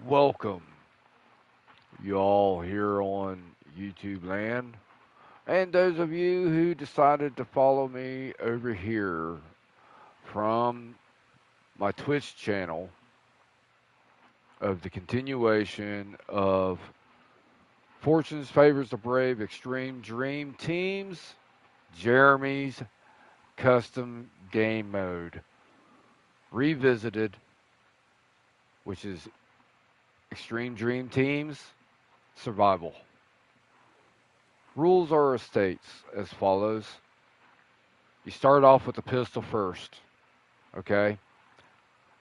Welcome, y'all here on YouTube land, and those of you who decided to follow me over here from my Twitch channel of the continuation of Fortune's Favors the Brave Extreme Dream Teams, Jeremy's Custom Game Mode, Revisited, which is Extreme Dream Teams Survival. Rules are as states as follows. You start off with the pistol first, okay?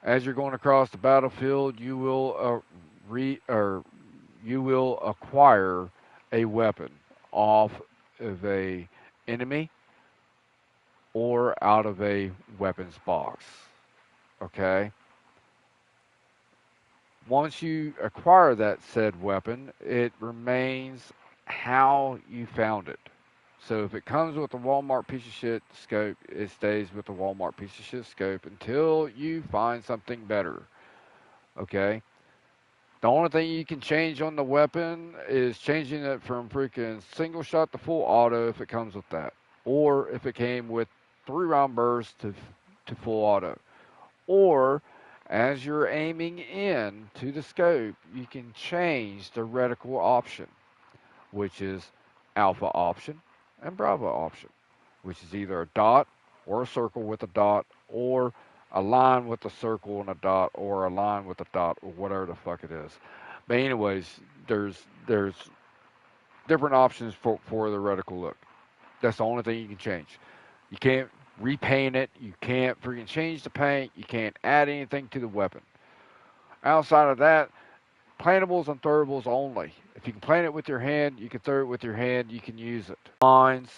As you're going across the battlefield, you will acquire a weapon off of a enemy or out of a weapons box, okay? Once you acquire that said weapon, it remains how you found it. So if it comes with a Walmart piece of shit scope, it stays with the Walmart piece of shit scope until you find something better. Okay? The only thing you can change on the weapon is changing it from freaking single shot to full auto if it comes with that. Or if it came with 3-round burst to full auto. Or as you're aiming in to the scope, you can change the reticle option, which is alpha option and Bravo option, which is either a dot or a circle with a dot, or a line with a circle and a dot, or a line with a dot, or whatever the fuck it is. But anyways, there's different options for the reticle look. That's the only thing you can change. You can't repaint it. You can't freaking change the paint. You can't add anything to the weapon. Outside of that, plantables and throwables only. If you can plant it with your hand, you can throw it with your hand, you can use it. Lines.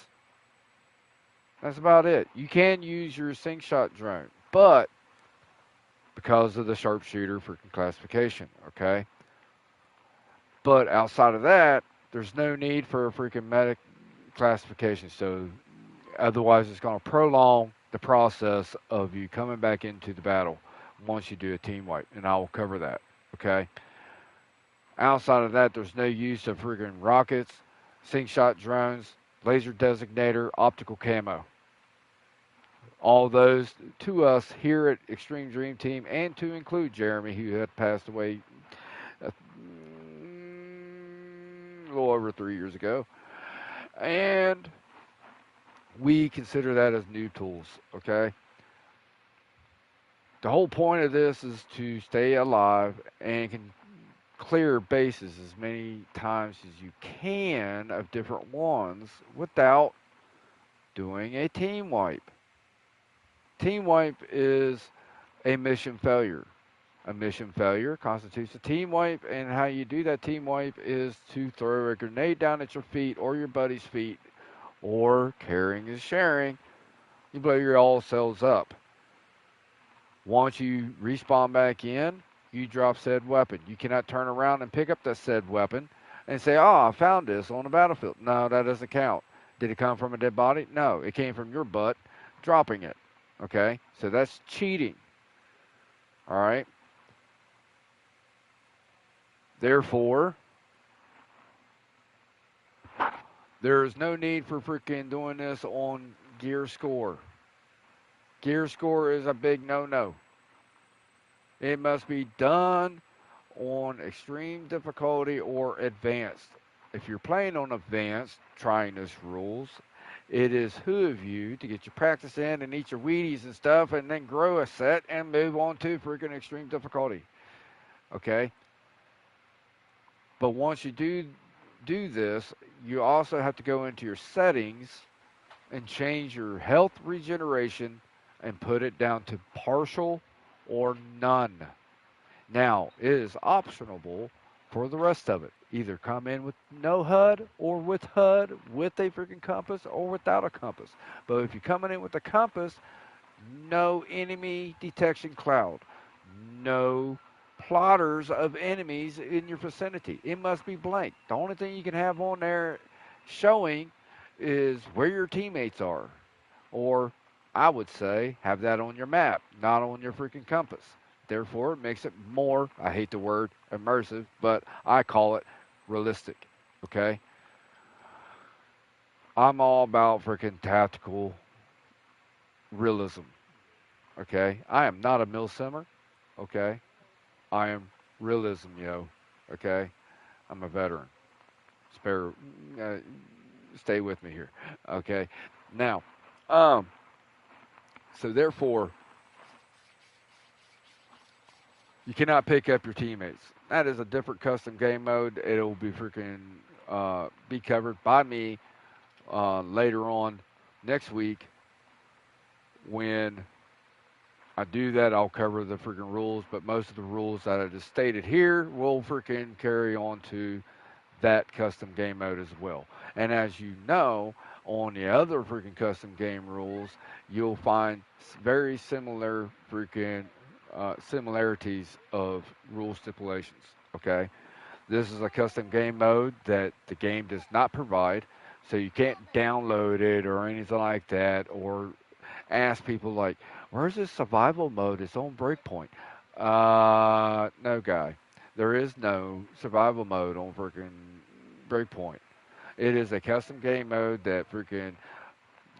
That's about it. You can use your sink shot drone, but because of the sharpshooter for classification, okay? But outside of that, there's no need for a freaking medic classification. So otherwise, it's going to prolong the process of you coming back into the battle once you do a team wipe, and I will cover that, okay? Outside of that, there's no use of friggin' rockets, sink shot drones, laser designator, optical camo. All those to us here at Extreme Dream Team, and to include Jeremy, who had passed away a little over 3 years ago. And we consider that as new tools, okay? The whole point of this is to stay alive and can clear bases as many times as you can of different ones without doing a team wipe. Team wipe is a mission failure. A mission failure constitutes a team wipe, and how you do that team wipe is to throw a grenade down at your feet or your buddy's feet, or caring is sharing. You blow your all cells up. Once you respawn back in, you drop said weapon. You cannot turn around and pick up that said weapon and say, oh, I found this on the battlefield. No, that doesn't count. Did it come from a dead body? No, it came from your butt dropping it. Okay? So that's cheating. All right? Therefore, there is no need for freaking doing this on gear score. Gear score is a big no-no. It must be done on extreme difficulty or advanced. If you're playing on advanced, trying this rules, it is who of you to get your practice in and eat your Wheaties and stuff, and then grow a set and move on to freaking extreme difficulty. Okay? But once you do this, you also have to go into your settings and change your health regeneration and put it down to partial or none. Now, it is optionable for the rest of it. Either come in with no HUD or with HUD, with a freaking compass, or without a compass. But if you're coming in with a compass, no enemy detection cloud. No plotters of enemies in your vicinity. It must be blank. The only thing you can have on there showing is where your teammates are. Or, I would say, have that on your map, not on your freaking compass. Therefore, it makes it more, I hate the word immersive, but I call it realistic. Okay? I'm all about freaking tactical realism. Okay? I am not a mill simmer. Okay? I am realism, yo. Okay? I'm a veteran. Spare, uh, stay with me here. Okay? Now, um, so therefore, you cannot pick up your teammates. That is a different custom game mode. It'll be freaking be covered by me later on next week. When I do that, I'll cover the freaking rules, but most of the rules that I just stated here will freaking carry on to that custom game mode as well. And as you know, on the other freaking custom game rules, you'll find very similar freaking similarities of rule stipulations. Okay, this is a custom game mode that the game does not provide, so you can't download it or anything like that, or ask people like, "Where's this survival mode? It's on Breakpoint." No, guy. There is no survival mode on freaking Breakpoint. It is a custom game mode that freaking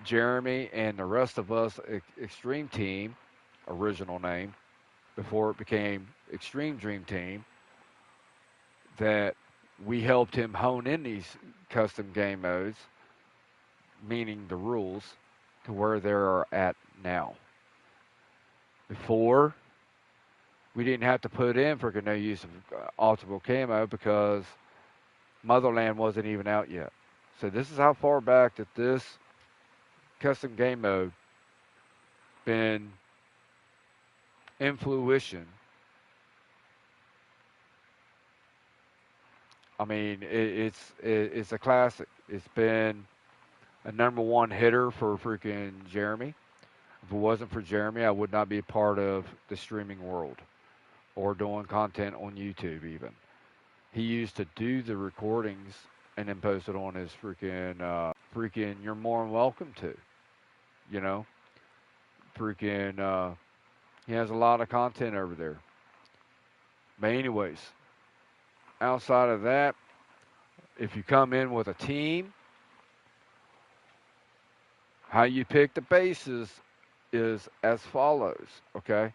Jeremy and the rest of us, Extreme Team, original name, before it became Extreme Dream Team, that we helped him hone in these custom game modes, meaning the rules, to where they are at now. Before, we didn't have to put in for no use of ultimate camo because Motherland wasn't even out yet. So this is how far back that this custom game mode been in fruition. I mean, it's a classic. It's been a number one hitter for freaking Jeremy. If it wasn't for Jeremy, I would not be a part of the streaming world or doing content on YouTube even. He used to do the recordings and then post it on his freaking you're more than welcome to, you know? Freaking he has a lot of content over there. But anyways, outside of that, if you come in with a team, how you pick the bases is as follows, okay?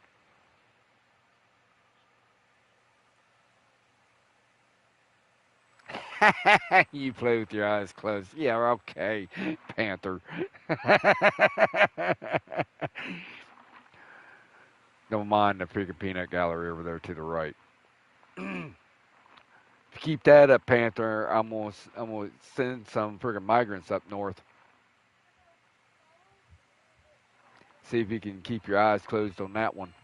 You play with your eyes closed. Yeah, okay, Panther. Don't mind the freaking peanut gallery over there to the right. If you keep that up, Panther, I'm gonna send some freaking migrants up north. See if you can keep your eyes closed on that one.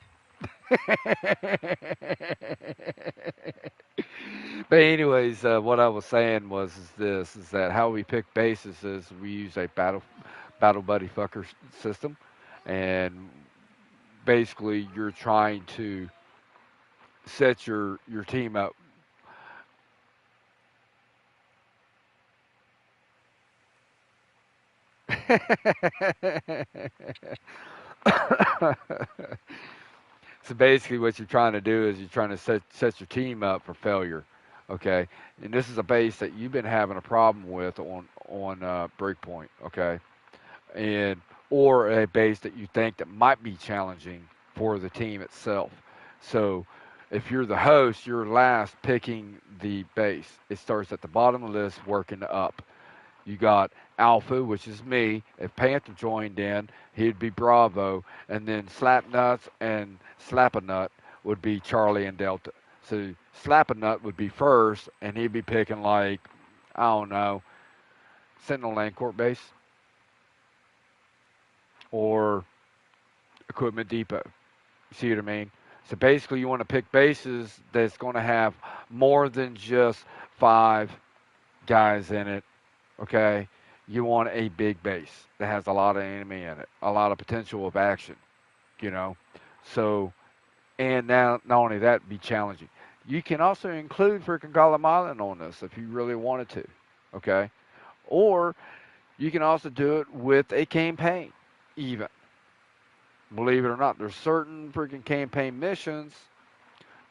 But anyways, what I was saying was is that how we pick bases is we use a battle buddy fucker system, and basically you're trying to set your team up. So basically, what you're trying to do is you're trying to set your team up for failure. Okay, and this is a base that you've been having a problem with on Breakpoint. Okay, and or a base that you think that might be challenging for the team itself. So if you're the host, you're last picking the base. It starts at the bottom of the list, working up. You got Alpha, which is me. If Panther joined in, he'd be Bravo, and then Slapnuts and Slap-a-Nut would be Charlie and Delta. So Slap-a-Nut would be first, and he'd be picking like, I don't know, Sentinel Land Court Base or Equipment Depot. See what I mean? So basically, you want to pick bases that's going to have more than just 5 guys in it. Okay, you want a big base that has a lot of enemy in it, a lot of potential of action. You know, so and now not only that, be challenging. You can also include freaking Gollum Island on this if you really wanted to. Okay, or you can also do it with a campaign, even. Believe it or not, there's certain freaking campaign missions,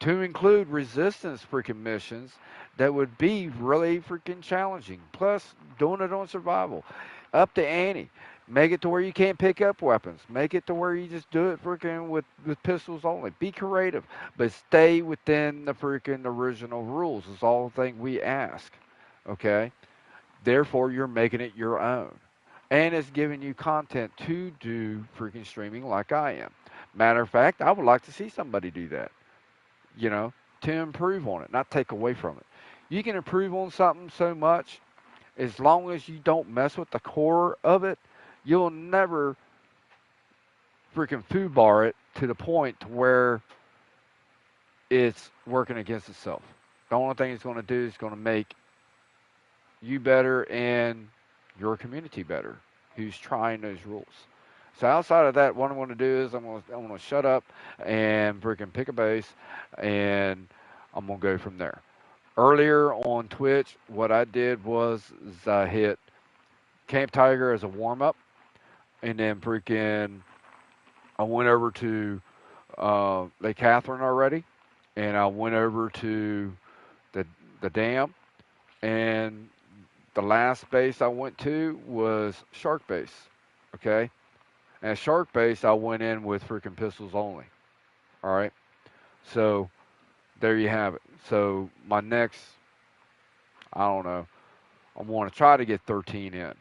to include resistance freaking missions, that would be really freaking challenging. Plus, doing it on survival. Up the ante. Make it to where you can't pick up weapons. Make it to where you just do it freaking with pistols only. Be creative, but stay within the freaking original rules is all the thing we ask. Okay? Therefore, you're making it your own. And it's giving you content to do freaking streaming like I am. Matter of fact, I would like to see somebody do that, you know, to improve on it, not take away from it. You can improve on something so much as long as you don't mess with the core of it, you'll never freaking foobar it to the point to where it's working against itself. The only thing it's going to do is going to make you better and your community better who's trying those rules. So outside of that, what I'm going to do is I'm going to shut up and freaking pick a base, and I'm going to go from there. Earlier on Twitch, what I did was I hit Camp Tiger as a warm up, and then freaking I went over to Lake Catherine already, and I went over to the dam, and the last base I went to was Shark Base. Okay, and at Shark Base I went in with freaking pistols only. All right, so there you have it. So my next, I don't know, I want to try to get 13 in.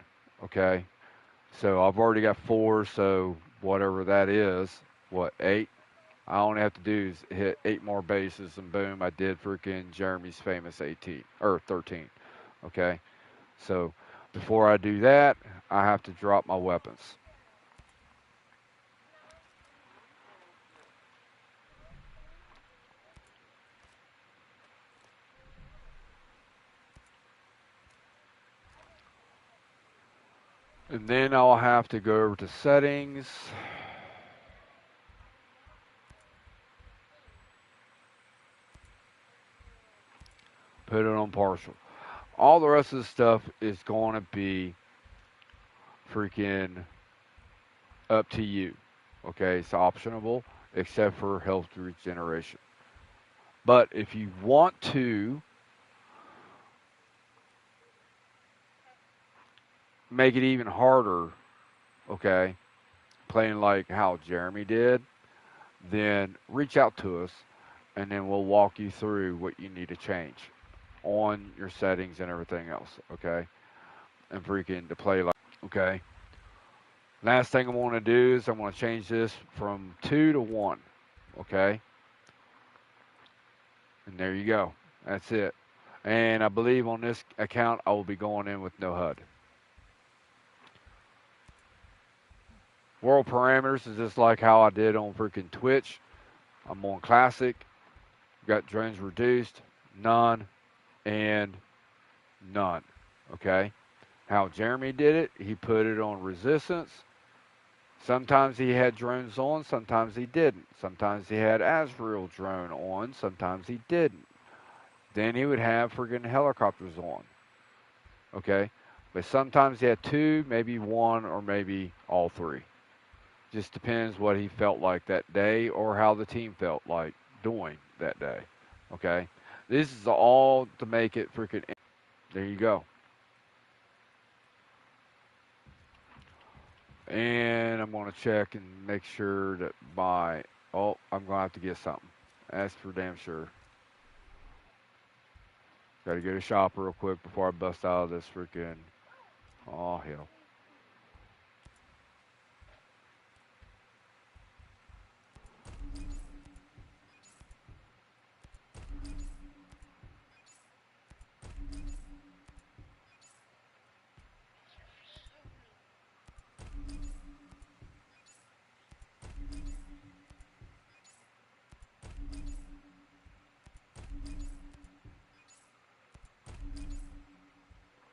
Okay, so I've already got 4, so whatever that is, what, 8? I only have to do is hit 8 more bases, and boom, I did freaking Jeremy's famous 18 or 13. Okay, so before I do that, I have to drop my weapons. And then I'll have to go over to settings, put it on partial. All the rest of the stuff is going to be freaking up to you. Okay, it's optionable except for health regeneration. But if you want to make it even harder, okay, playing like how Jeremy did, then reach out to us and then we'll walk you through what you need to change on your settings and everything else, okay? And freaking to play like, okay? Last thing I want to do is I want to change this from 2 to 1, okay? And there you go. That's it. And I believe on this account I will be going in with no HUD. World parameters is just like how I did on freaking Twitch. I'm on classic, got drones reduced, none, and none. Okay? How Jeremy did it, he put it on resistance. Sometimes he had drones on, sometimes he didn't. Sometimes he had Azrael drone on, sometimes he didn't. Then he would have friggin' helicopters on. Okay? But sometimes he had 2, maybe 1, or maybe all 3. Just depends what he felt like that day or how the team felt like doing that day. Okay? This is all to make it freaking. There you go. And I'm going to check and make sure that by. Oh, I'm going to have to get something. That's for damn sure. Got to go to shop real quick before I bust out of this freaking. Oh, hell.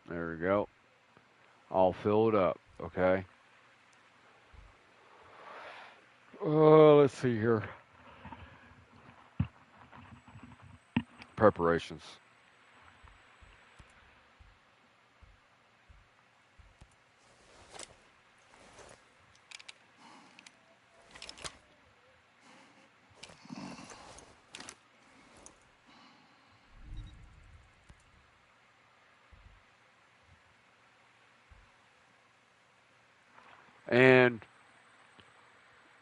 There we go. All filled up. Okay. Let's see here. Preparations. And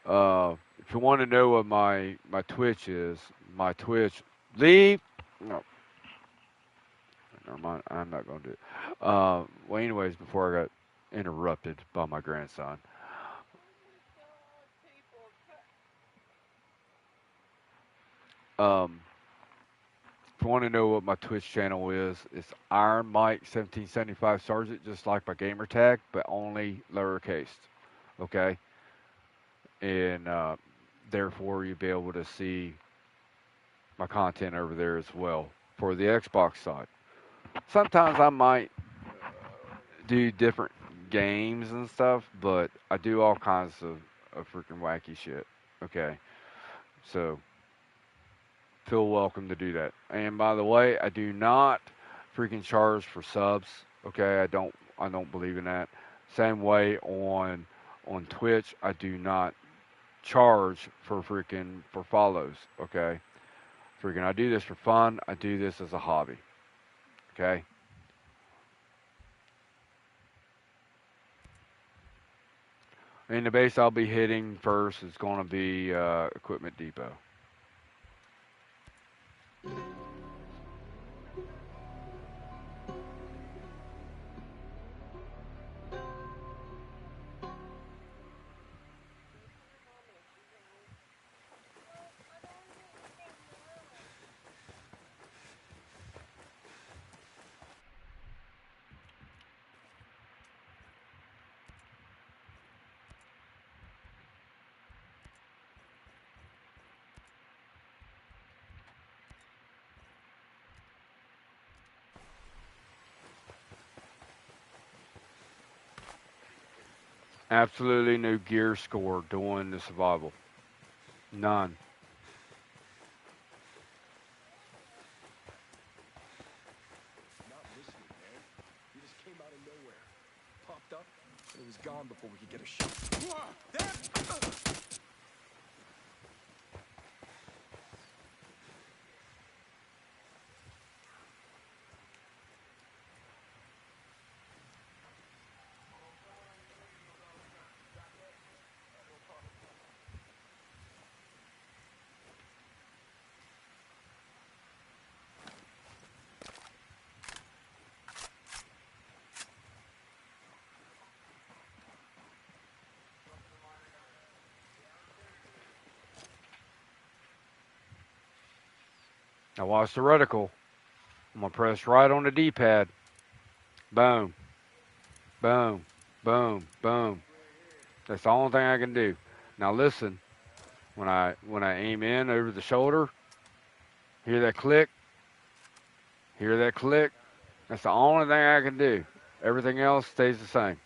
if you want to know what my Twitch is, my Twitch leave. No, never mind. I'm not going to do it. Well, anyways, before I got interrupted by my grandson. Um, if you want to know what my Twitch channel is, it's Iron Mike 1775 Sergeant, just like my gamer tag, but only lowercase. Okay, and therefore you'll be able to see my content over there as well for the Xbox side. Sometimes I might do different games and stuff, but I do all kinds of freaking wacky shit. Okay, so feel welcome to do that. And by the way, I do not freaking charge for subs. Okay, I don't believe in that. Same way on Twitch, I do not charge for freaking for follows. Okay, freaking I do this for fun. I do this as a hobby. Okay. And the base I'll be hitting first is going to be Equipment Depot. Absolutely no gear score doing the survival. None. Not listening, man. He just came out of nowhere. Popped up, and he was gone before we could get a shot. Now watch the reticle. I'm going to press right on the D-pad. Boom. Boom. Boom. Boom. That's the only thing I can do. Now listen. When I aim in over the shoulder, hear that click? Hear that click? That's the only thing I can do. Everything else stays the same.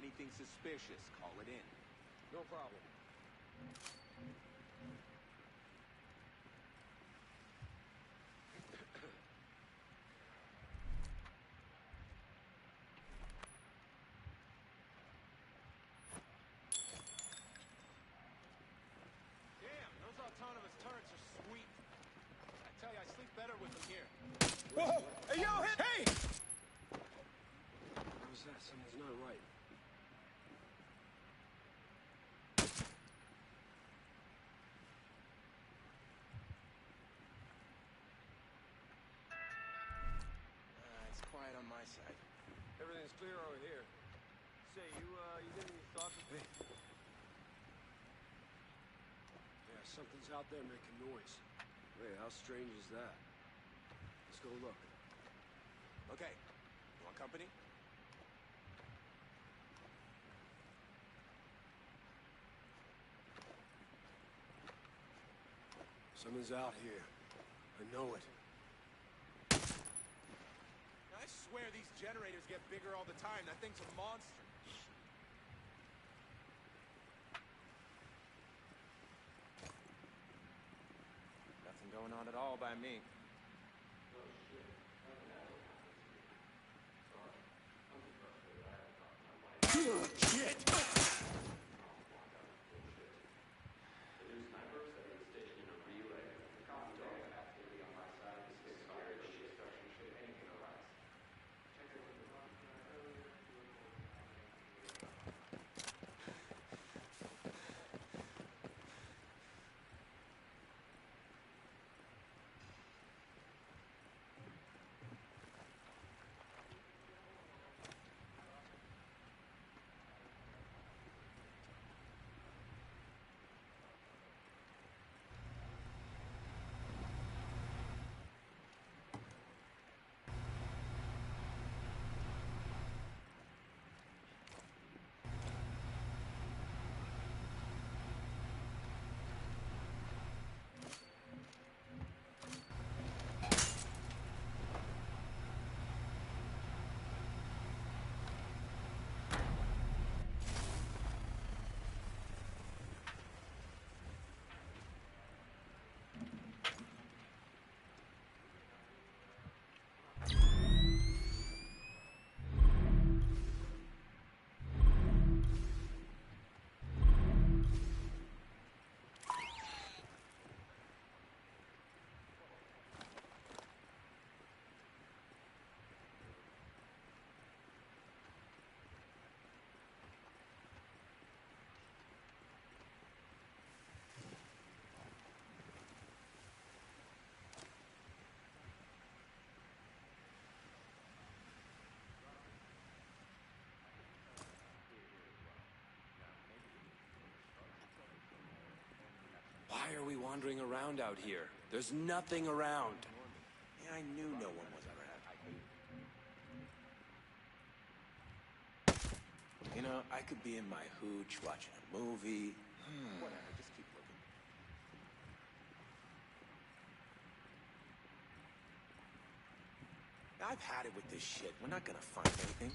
anything suspicious, call it in. No problem. Damn, those autonomous turrets are sweet. I tell you, I sleep better with them here. Whoa! Hey, yo! Hey! What was that? Something's not right. It's quiet on my side. Everything's clear over here. Say, you get any thoughts of it? Yeah, something's out there making noise. Wait, how strange is that? Let's go look. Okay, you want company? Someone's out here. I know it. I swear these generators get bigger all the time. That thing's a monster. Nothing going on at all by me. Shit! Why are we wandering around out here? There's nothing around. Yeah, I knew no one was around. You know, I could be in my hooch watching a movie. Whatever, just keep looking. I've had it with this shit. We're not gonna find anything.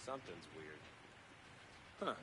Something's weird. Huh.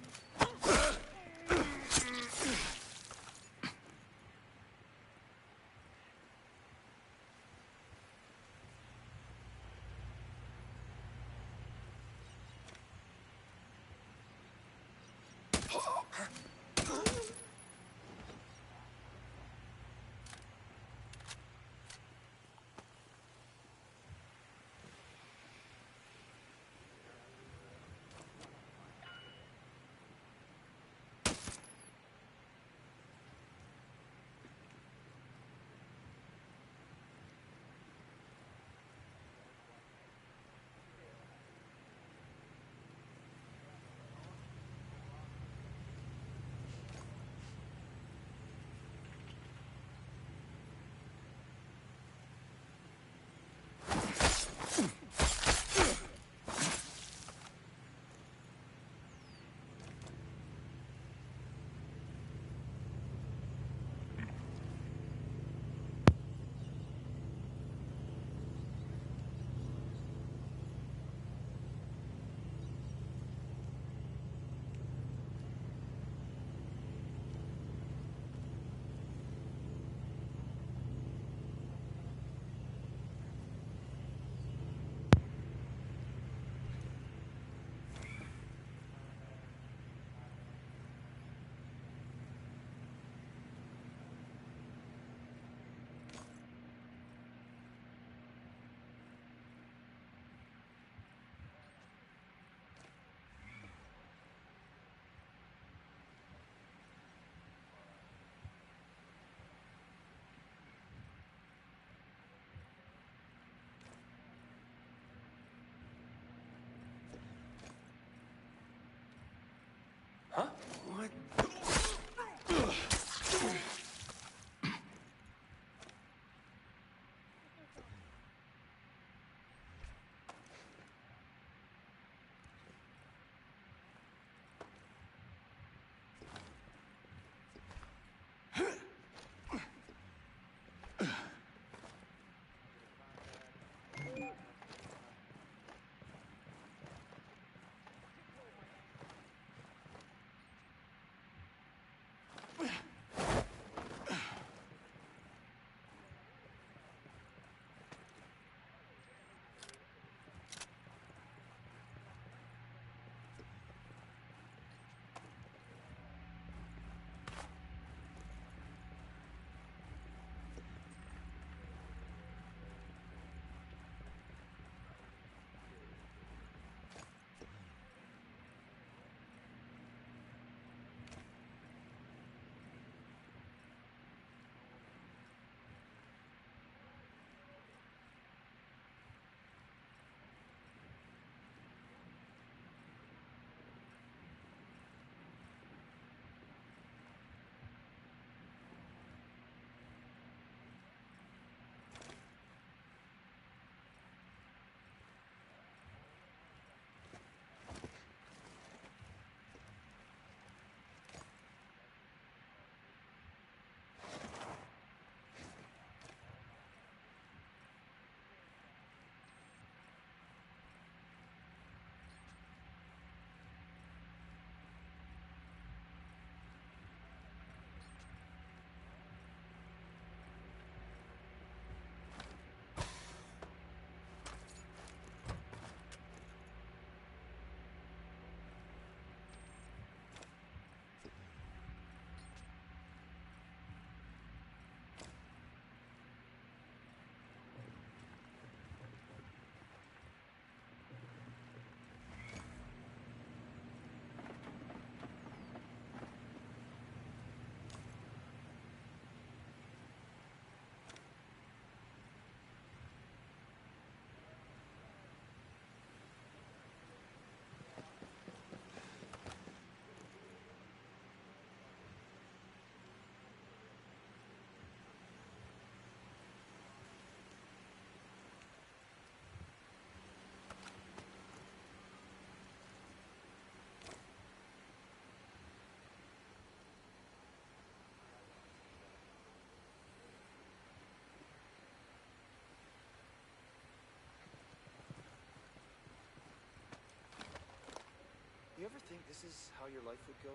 you ever think this is how your life would go?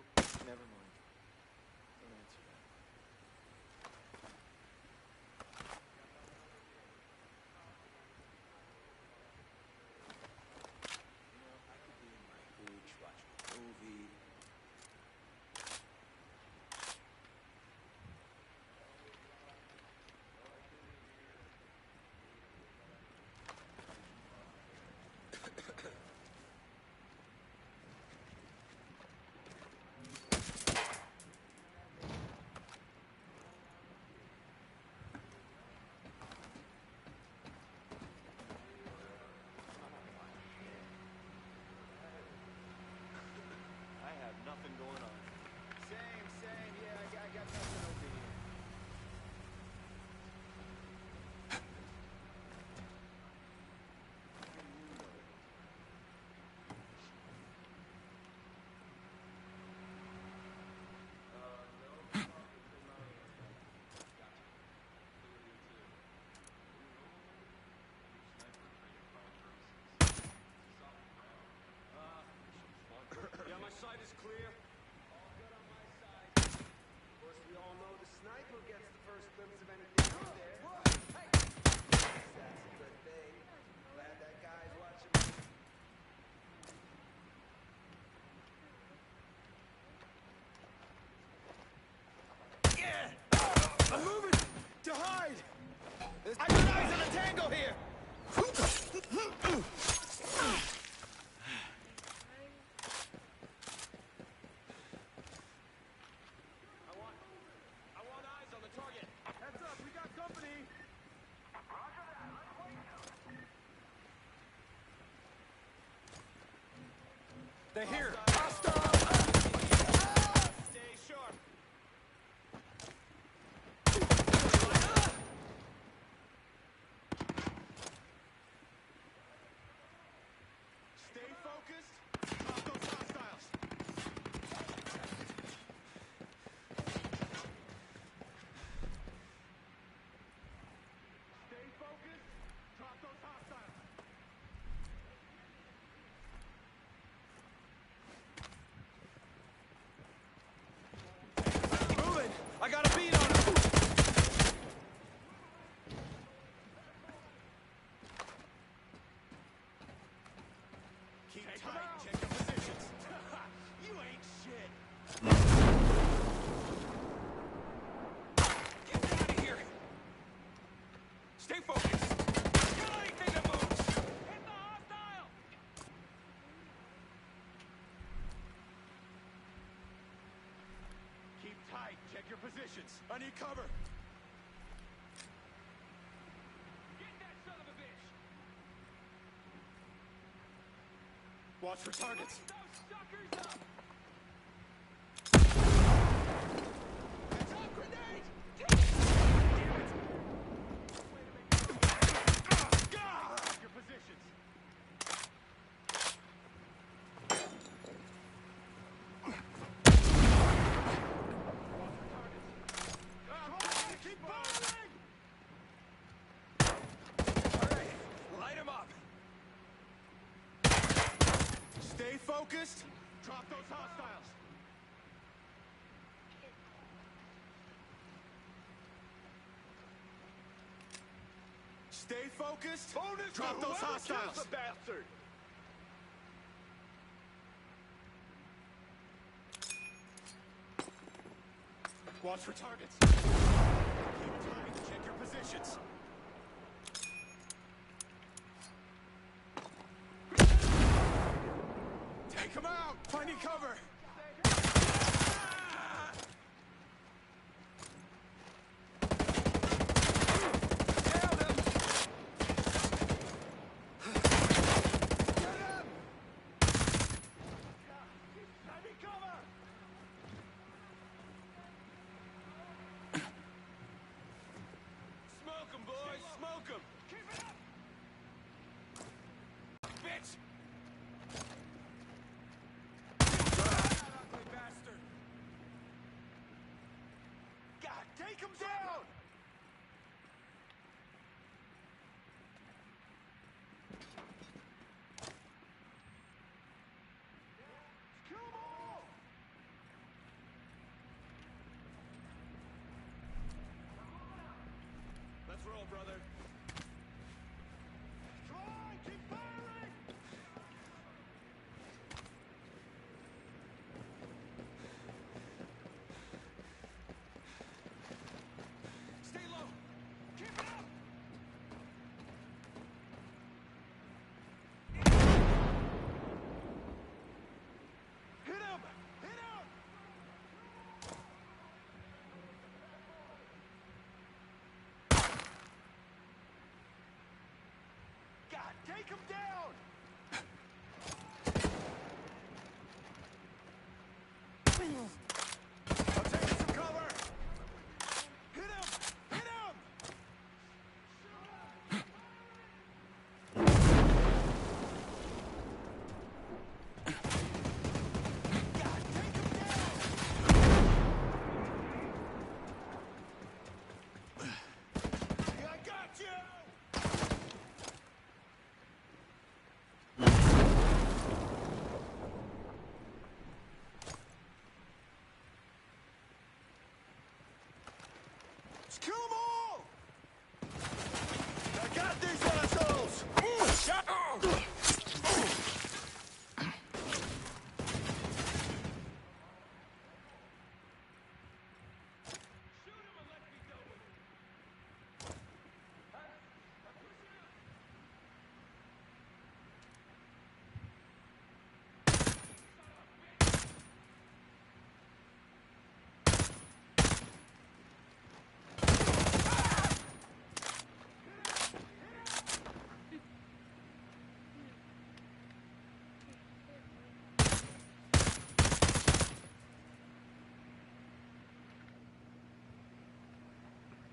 Never mind. Don't answer that. You know, I could be in my hooch watching a movie. I have nothing going on. Same. Yeah, I got nothing over here. Yeah, my side is clear. All good on my side. Of course, we all know the sniper gets the first glimpse of anything out there. Hey! That's a good thing. Glad that guy's watching me. Yeah! I'm moving to hide! I got eyes on a tango here! I want eyes on the target. Heads up, we got company. Roger that. Let's wait. They're here. Hostile. Stay sharp. Stay focused. Stop those hostiles. Stay focused. Drop those hostiles. Moving. I got a beat on him. Keep tight. Check your positions. You ain't shit. Get out of here. Stay focused. Kill anything that moves. Hit the hostile. Keep tight. Check your positions. I need cover. Get that son of a bitch. Watch for targets. Light those suckers up. It's up, grenade! Damn it! Way to make it. Your positions. Keep firing! All right, light him up. Stay focused. Drop those hostiles. Stay focused. Drop those hostiles. The bastard. Watch for targets. Keep tight. Check your positions. Take him out. Finding cover. Nailed him. Get him. Finding cover. Smoke him, boys! Smoke him! Keep it up! Bitch! Ugly bastard! God, take him down! Take him down! I'll take some cover! Hit him! Hit him! God, take him down! I got you! Let's kill them all! I got these assholes!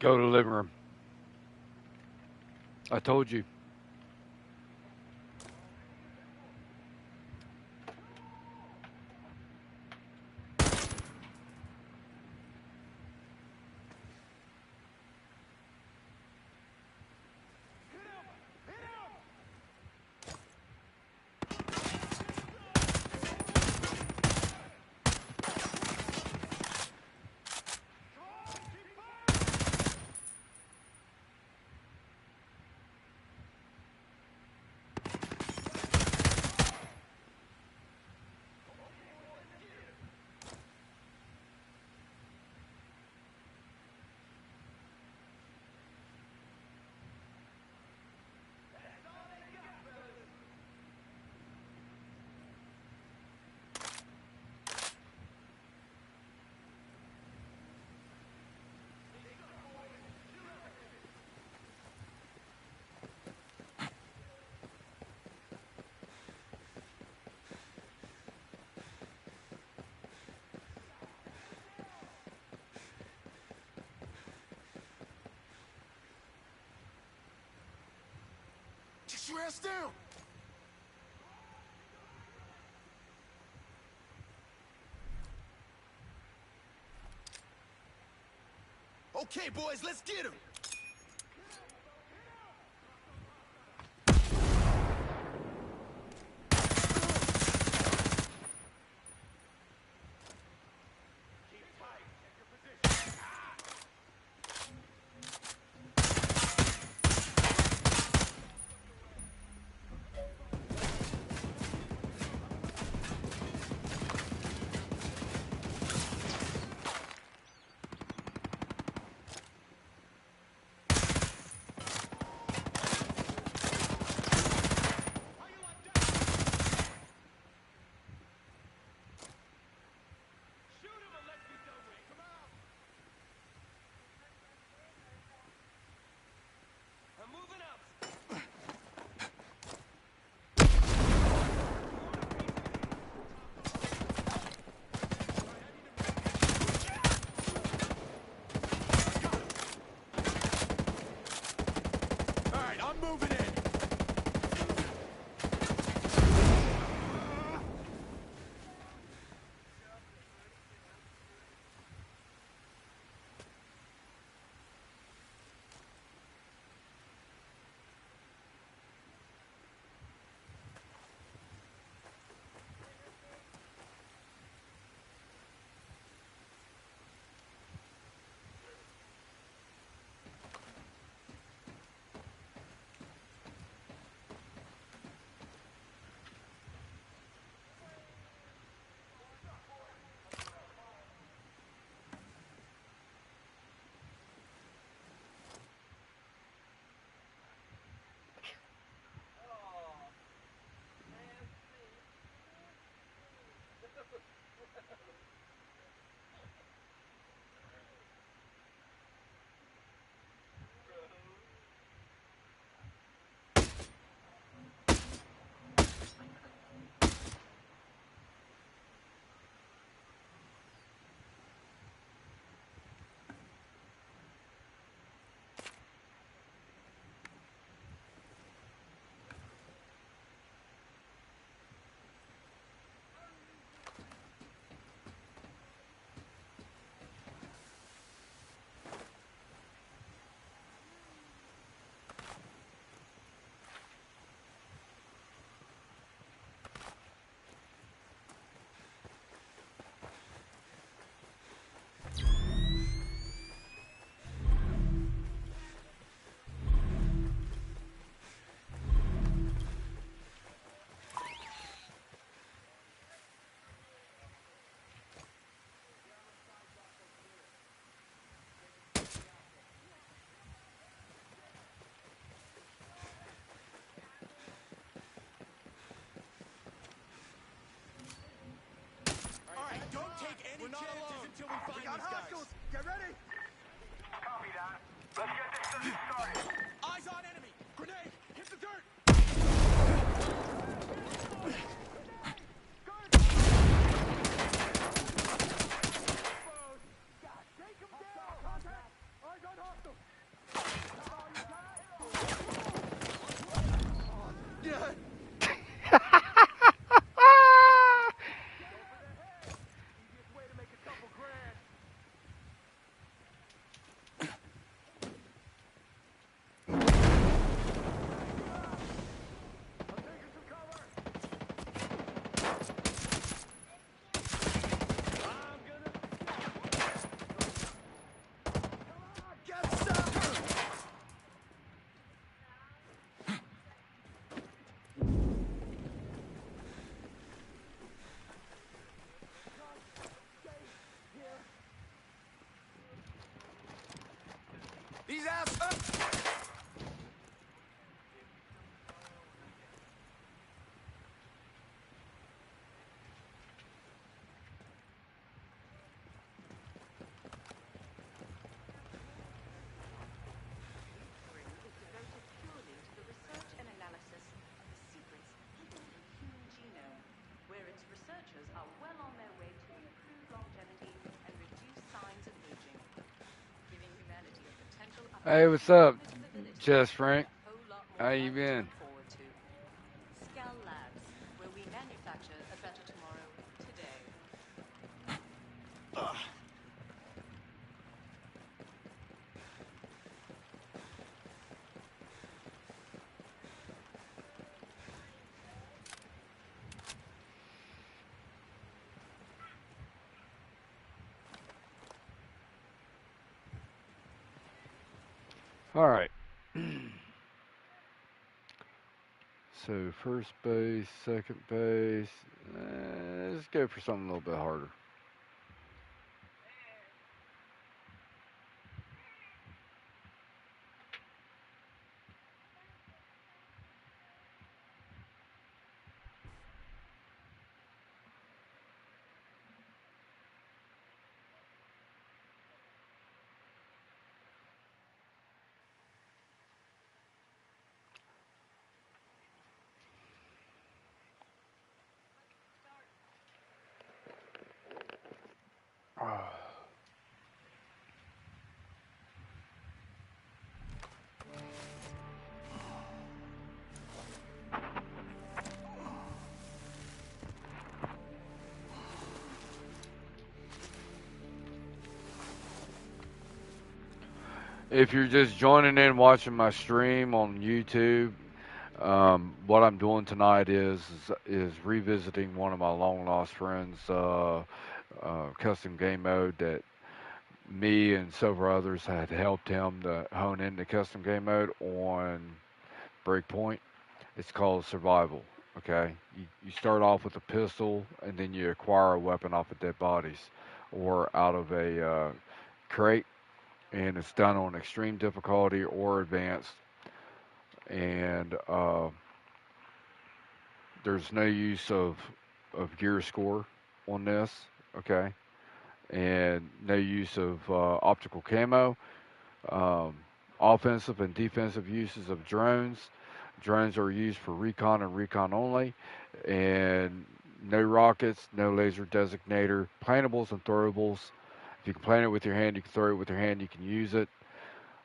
Go to the living room. I told you. Get your ass down! Okay, boys, let's get him! ready? Copy that. Let's get this thing started. Eyes on enemy. Grenade. Hit the dirt. Take him down. Contact. Eyes on hostile. Yeah. Easiest way to make a couple grand. I'm taking some cover. I'm gonna. Come on, get some. These ass. Is devoted purely to the research and analysis of the secrets hidden in the human genome, where its researchers are well on their way to improve longevity and reduce signs of aging, giving humanity a potential Hey, what's up, upgrade Jess Frank? a whole lot more How you life to been? look forward to. Scal Labs, where we manufacture a better tomorrow today. All right. So first base, second base. Let's go for something a little bit harder. If you're just joining in watching my stream on YouTube, what I'm doing tonight is revisiting one of my long lost friends' custom game mode that me and several others had helped him to hone into custom game mode on Breakpoint. It's called Survival. Okay, you start off with a pistol and then you acquire a weapon off of dead bodies or out of a crate, and it's done on extreme difficulty or advanced. And there's no use of gear score on this. Okay, and no use of optical camo. Um, Offensive and defensive uses of drones. Drones are used for recon and recon only, and no rockets, no laser designator, plantables and throwables. If you can plant it with your hand, you can throw it with your hand, you can use it.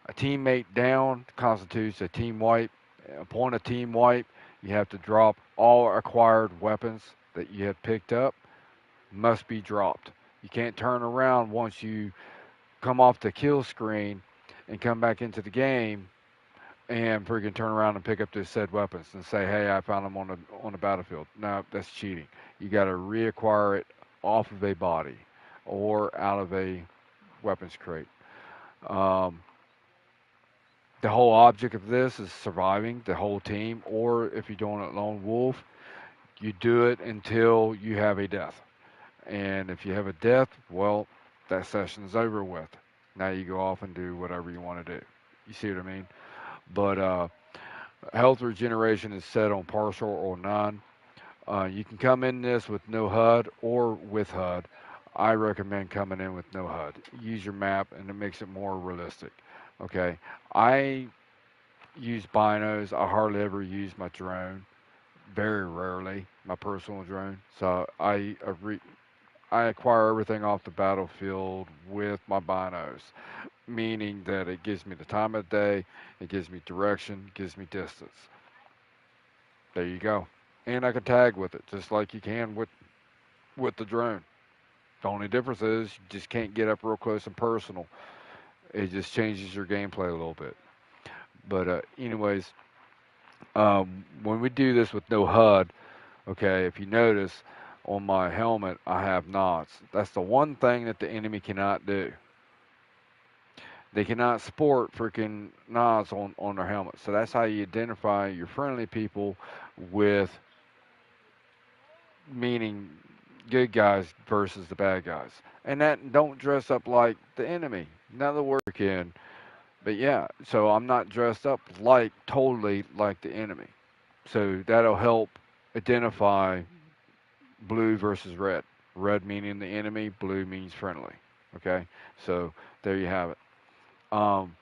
A teammate down constitutes a team wipe. Upon a team wipe, you have to drop all acquired weapons that you have picked up, must be dropped. You can't turn around once you come off the kill screen and come back into the game and freaking turn around and pick up the said weapons and say, "Hey, I found them on the battlefield." No, that's cheating. You got to reacquire it off of a body or out of a weapons crate. Um, the whole object of this is surviving the whole team, or if you're doing it lone wolf, you do it until you have a death. And if you have a death, well, that session is over with. Now you go off and do whatever you want to do. You see what I mean? But health regeneration is set on partial or none. You can come in this with no HUD or with HUD. I recommend coming in with no HUD. Use your map, and it makes it more realistic. Okay, I use binos. I hardly ever use my drone. Very rarely my personal drone. So I acquire everything off the battlefield with my binos, meaning that it gives me the time of day, it gives me direction, gives me distance. There you go. And I can tag with it just like you can with the drone. The only difference is you just can't get up real close and personal. It just changes your gameplay a little bit. But anyways, when we do this with no HUD, okay, if you notice on my helmet, I have knots. That's the one thing that the enemy cannot do. They cannot sport freaking knots on their helmets. So that's how you identify your friendly people with meaning good guys versus the bad guys. And that don't dress up like the enemy. In other words, can. But yeah, so I'm not dressed up like totally like the enemy. So that'll help identify blue versus red. Red meaning the enemy, blue means friendly. Okay, so there you have it. Um,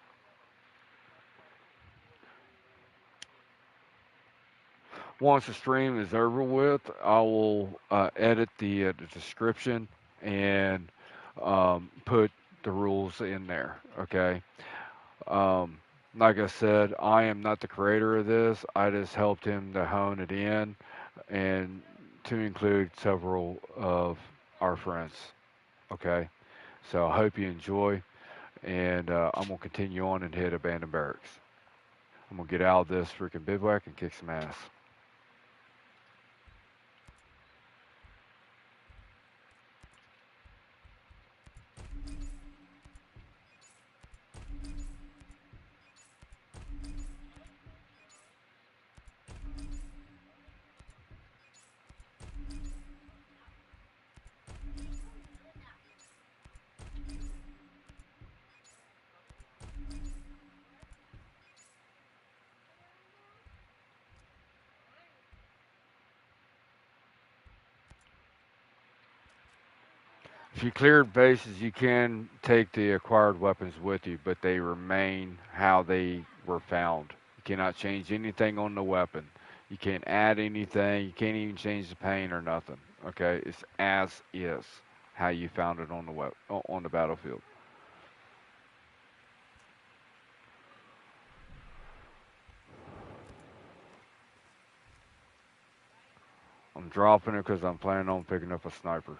Once the stream is over with, I will edit the description and put the rules in there. Okay. Um, like I said, I am not the creator of this. I just helped him to hone it in and to include several of our friends. Okay. So I hope you enjoy, and I'm gonna continue on and hit abandoned barracks. I'm gonna get out of this freaking bivouac and kick some ass. If you cleared bases, you can take the acquired weapons with you, but they remain how they were found. You cannot change anything on the weapon. You can't add anything. You can't even change the paint or nothing. Okay, it's as is how you found it on the on the battlefield. I'm dropping it because I'm planning on picking up a sniper.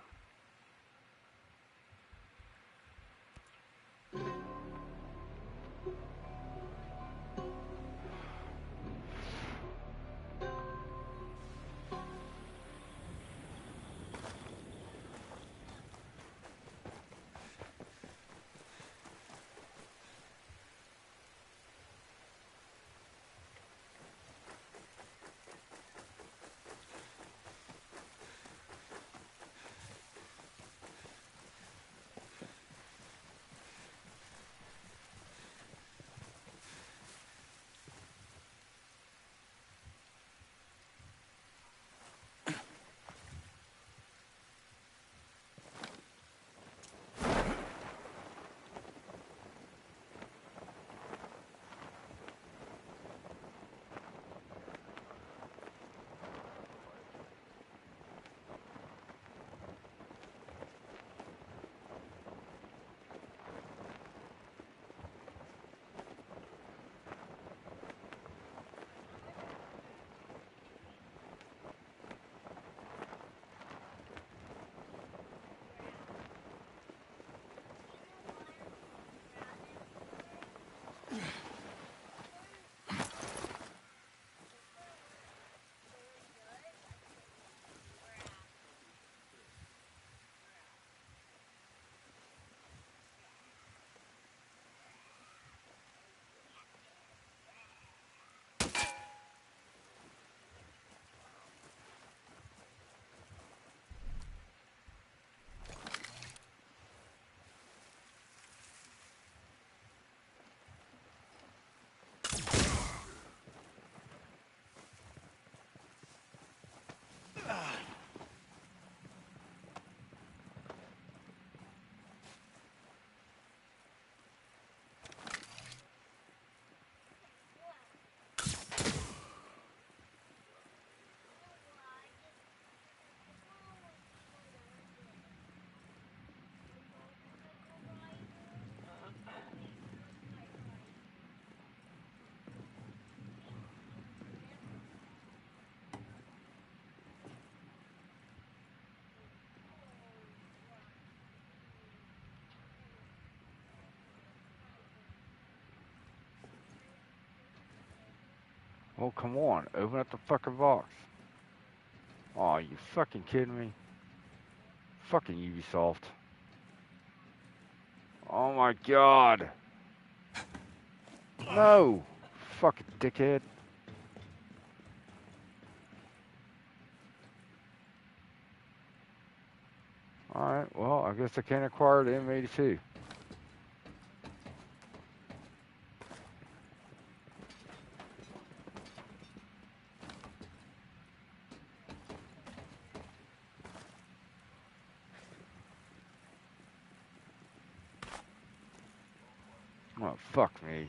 Well, come on. Open up the fucking box. Aw, you fucking kidding me? Fucking Ubisoft. Oh my god. No. Fucking dickhead. Alright, well, I guess I can't acquire the M82. Oh, fuck me.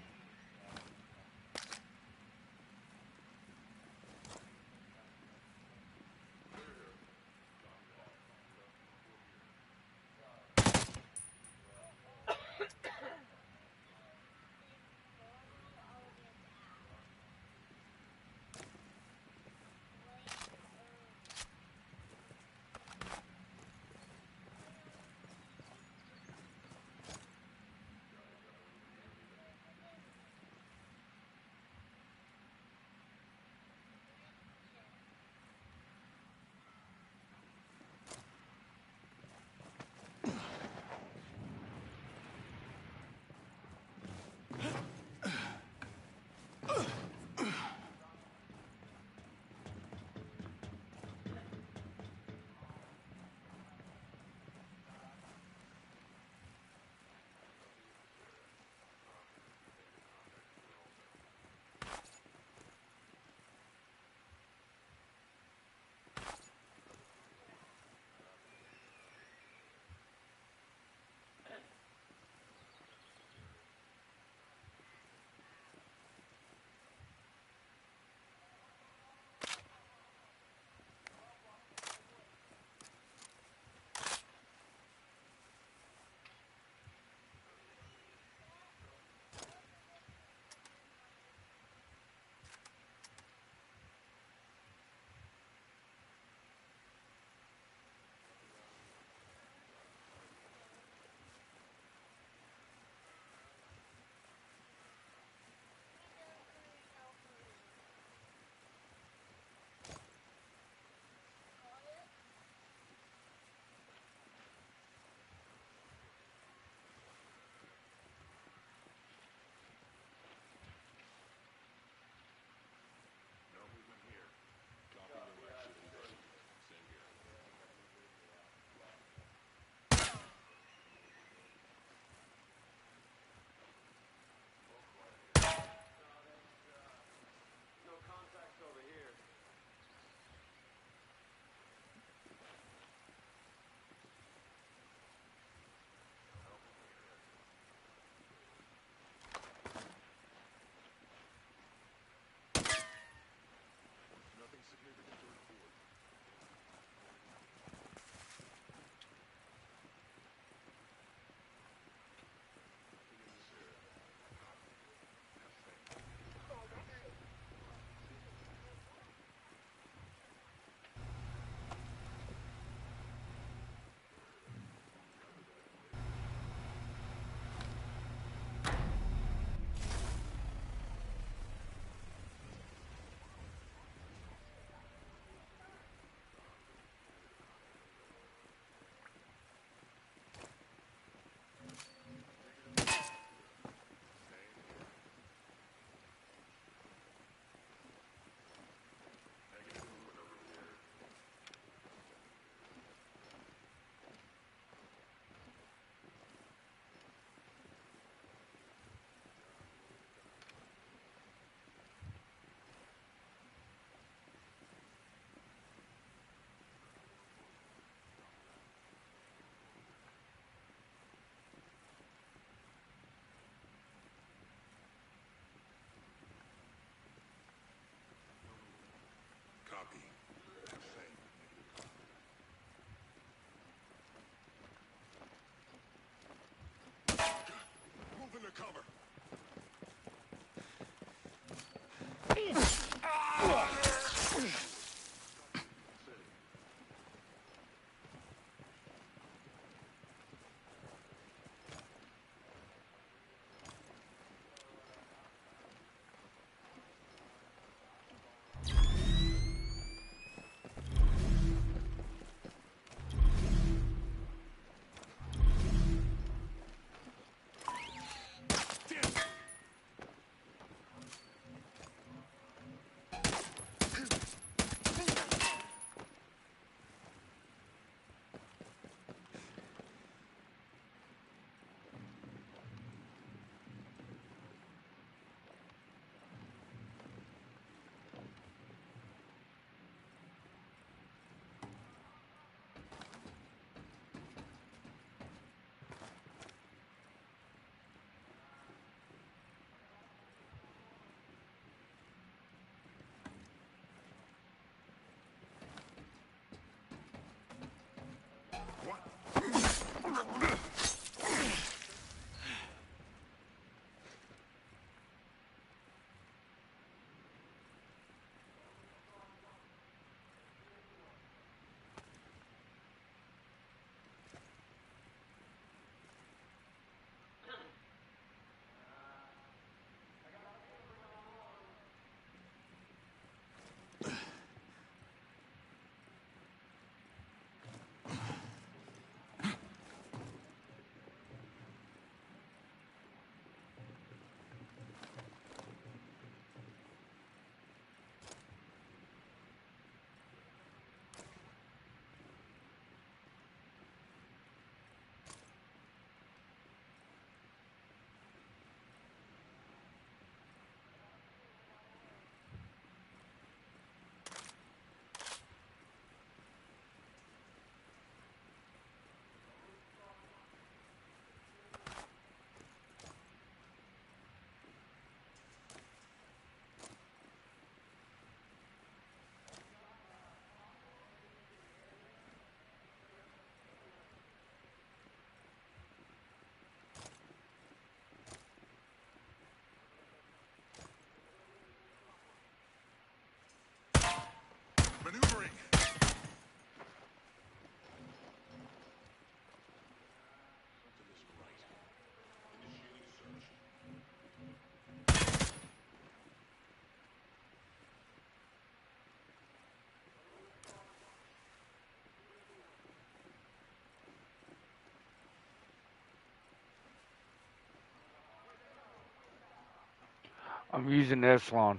I'm using Echelon.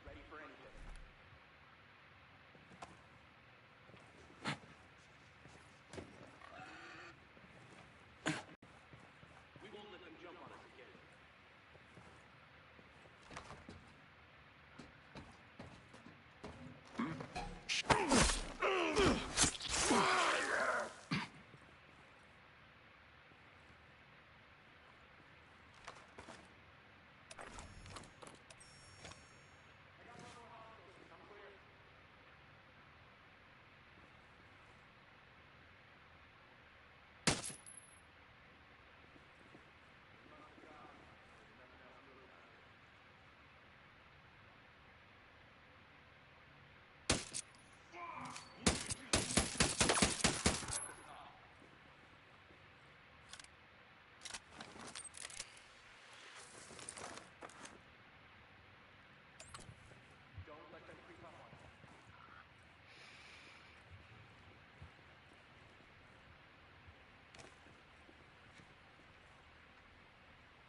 Ready for anything. We won't let them jump on us again. Don't let them creep up on us.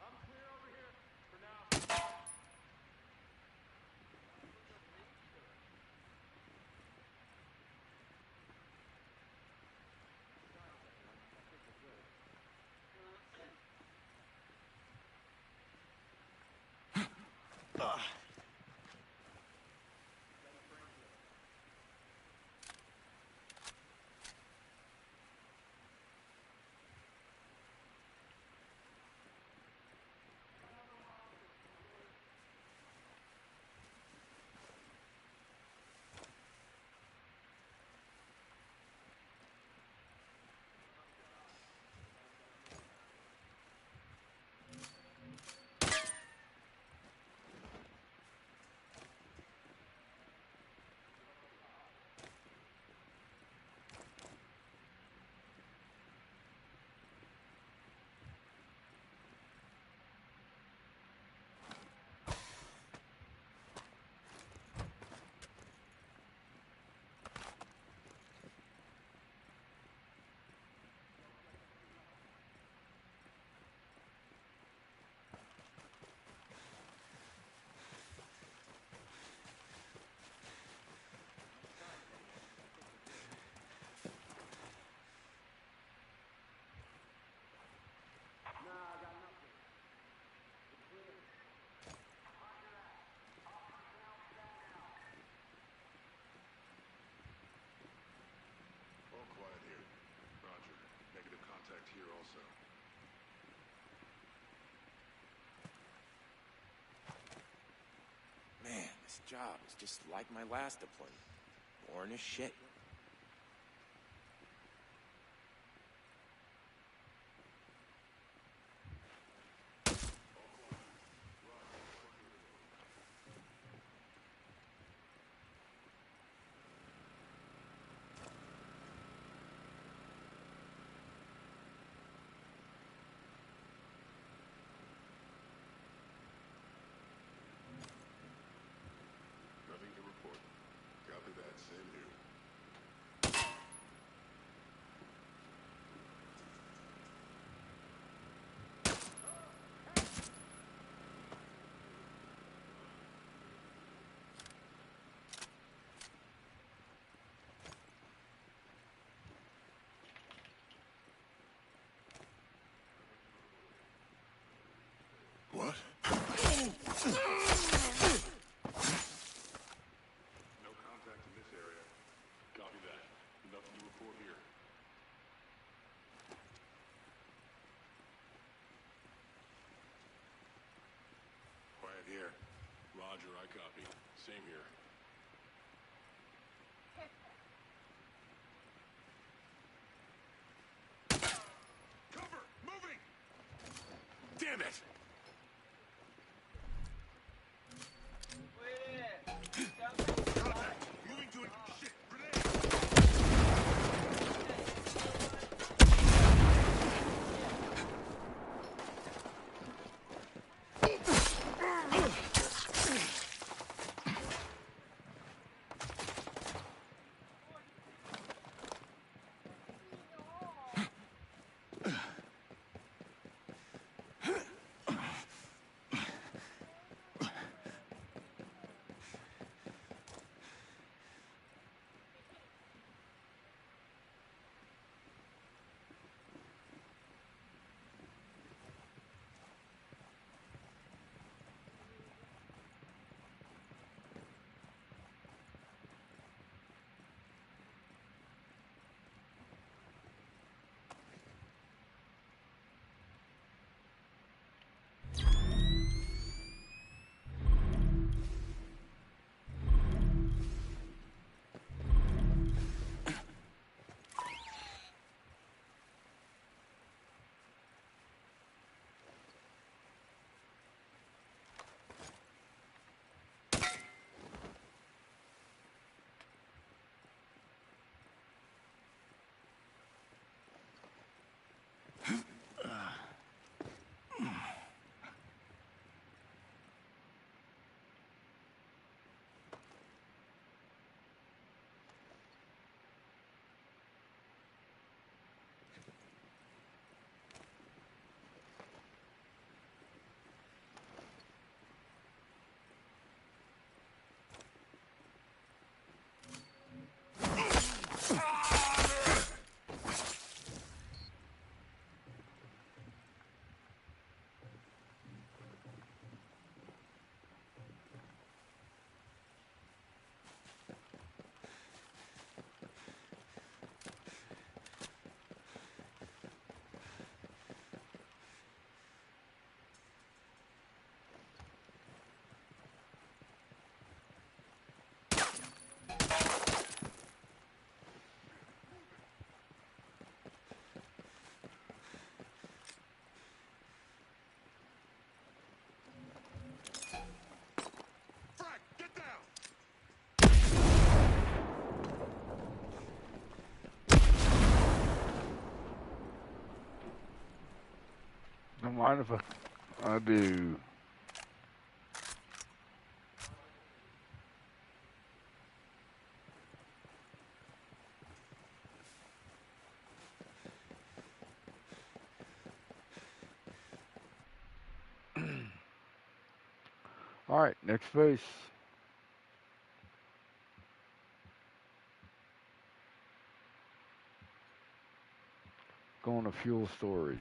I'm clear over here for now. All quiet here. Roger. Negative contact here also. Man, this job is just like my last deployment. Boring as shit. Nothing to report. Copy that. Same here. What? No contact in this area. Copy that. Nothing to report here. Quiet here. Roger, I copy. Same here. Cover! Moving! Damn it! Contact! Moving to it! Shit! Grenade! Don't mind if I do. All right, next phase. Going to fuel storage.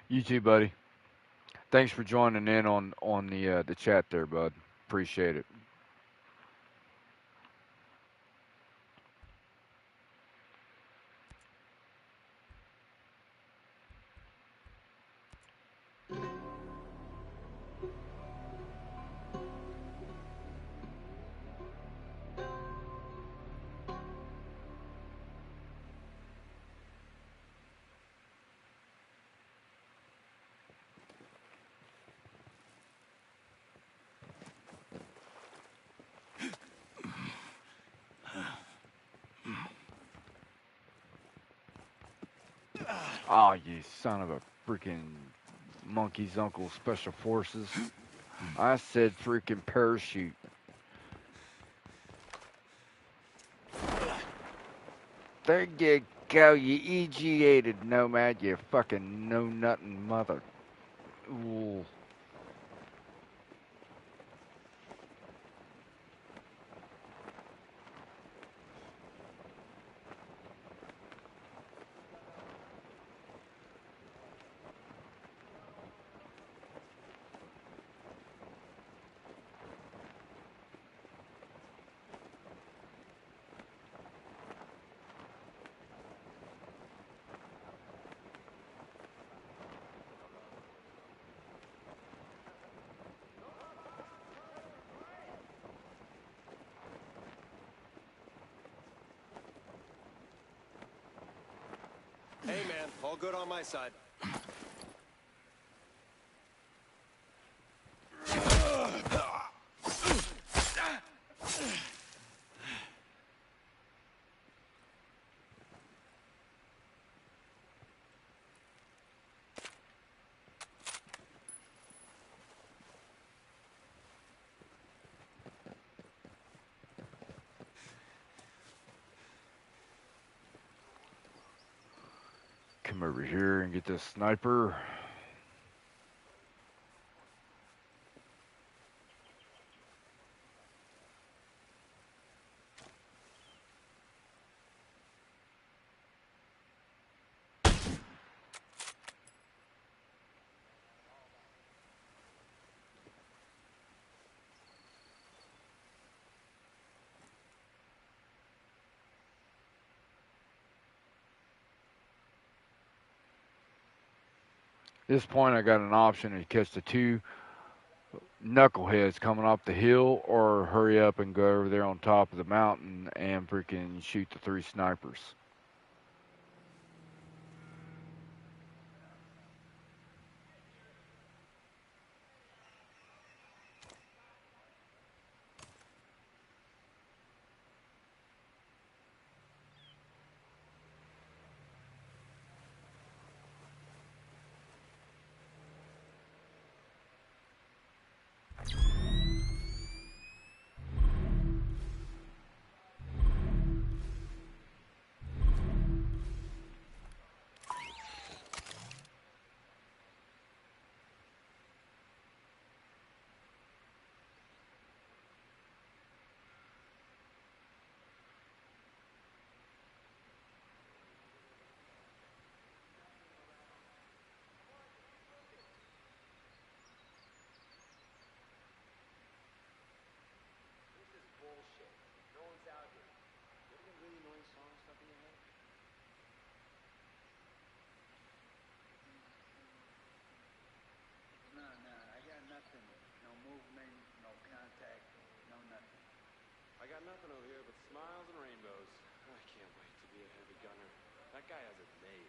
You too, buddy. Thanks for joining in on the chat there, bud. Appreciate it. Oh, you son of a freaking monkey's uncle, special forces. I said freaking parachute. There you go, you EG-ated nomad, you fucking know-nothing mother. Ooh. Hey, man, all good on my side. Come over here and get this sniper. At this point, I got an option to catch the two knuckleheads coming up the hill, or hurry up and go over there on top of the mountain and freaking shoot the three snipers. I got nothing over here but smiles and rainbows. I can't wait to be a heavy gunner. That guy has it made.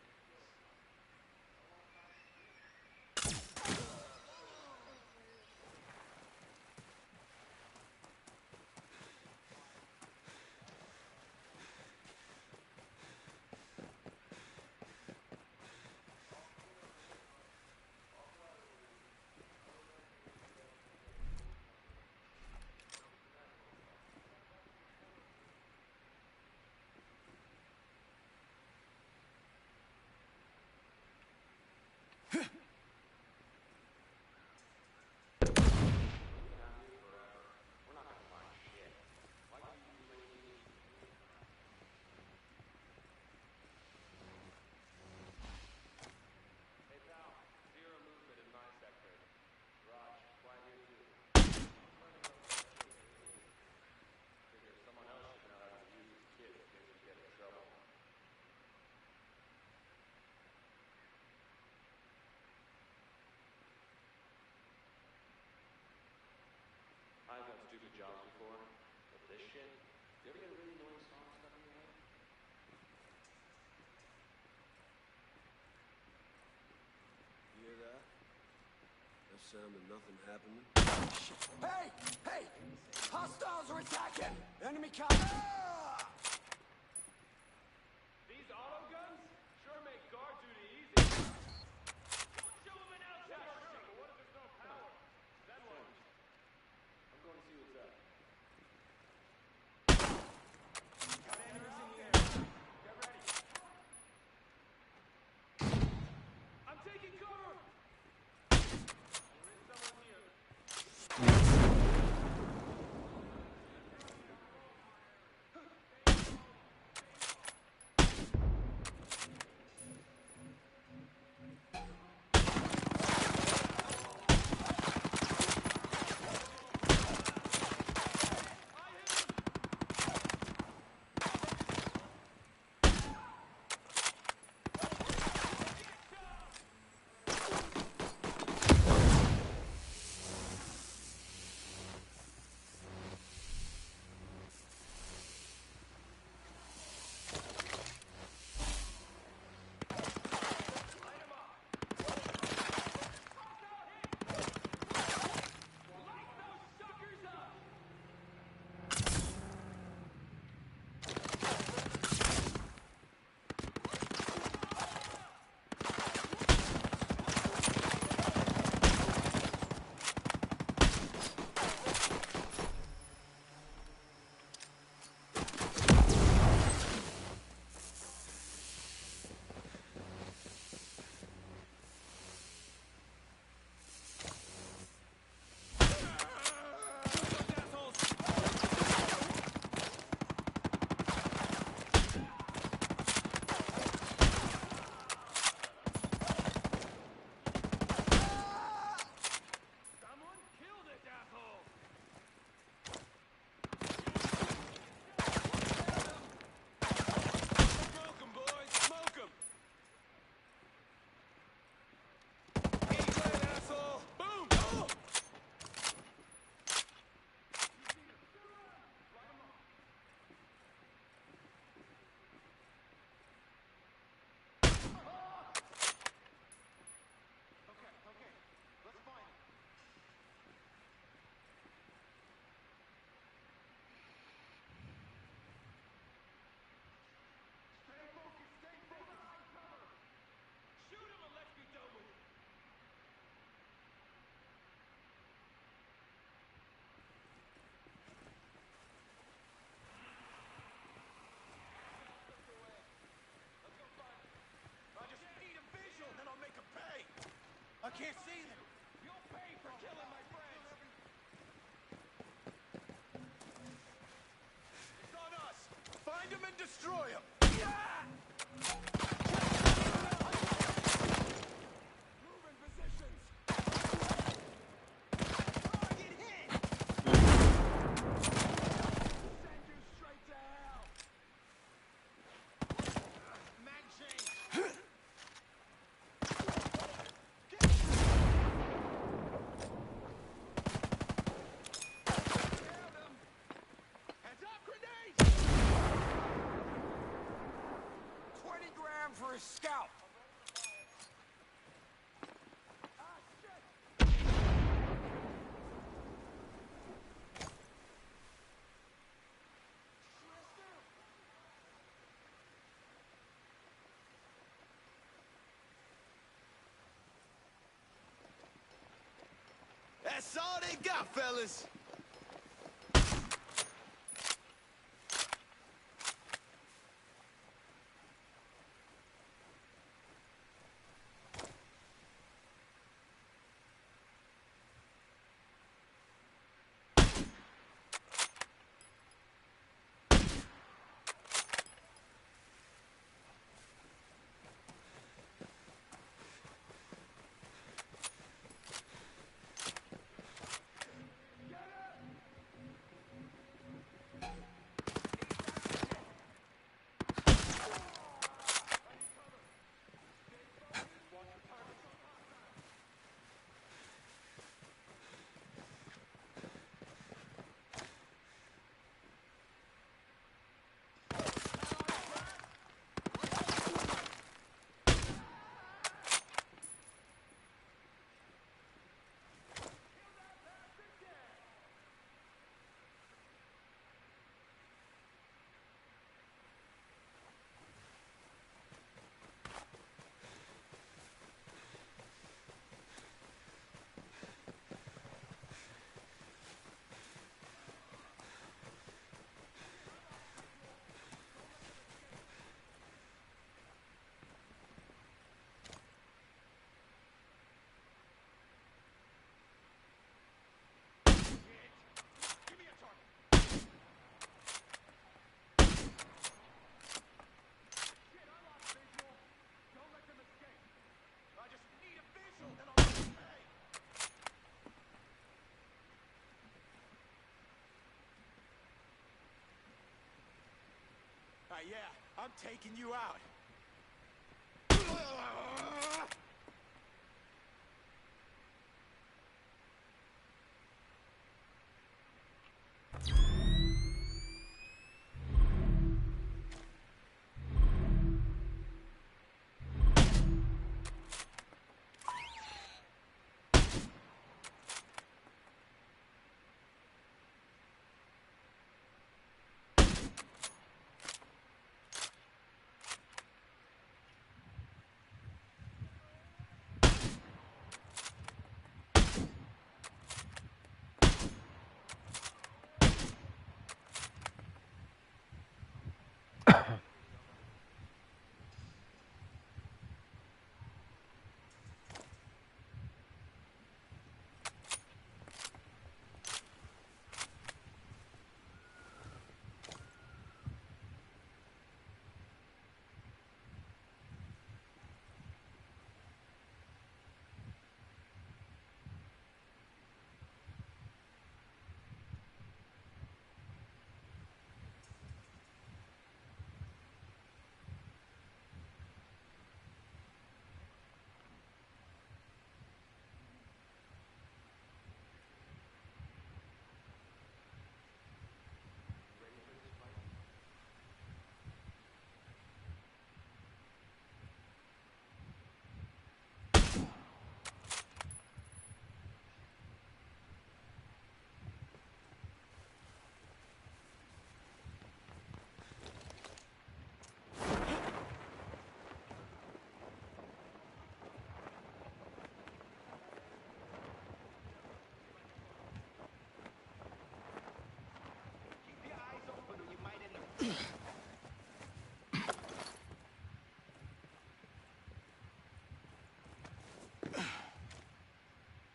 Hey pal, zero movement in my sector. Raj, quiet here too. Figure someone else should know how to use this kit in case we get in trouble. I've done stupid jobs before, but this shit, you ever get a really annoying song stuck in your head? You hear that? That sound of nothing happening. Hey! Hey! Hostiles are attacking! Enemy cop! These auto guns sure make guard duty easy. Don't show them an ounce of mercy. But what if there's no power? Then what? I'm going to see what's up. Got enemies in the air. Get ready. I'm taking cover. There is someone here. I can't see them. You'll pay for killing my friends. It's on us. Find them and destroy them. Yeah! Move in positions. Target hit. Send you straight to hell. Mag change. Hands up! That's all they got, fellas. Yeah, I'm taking you out.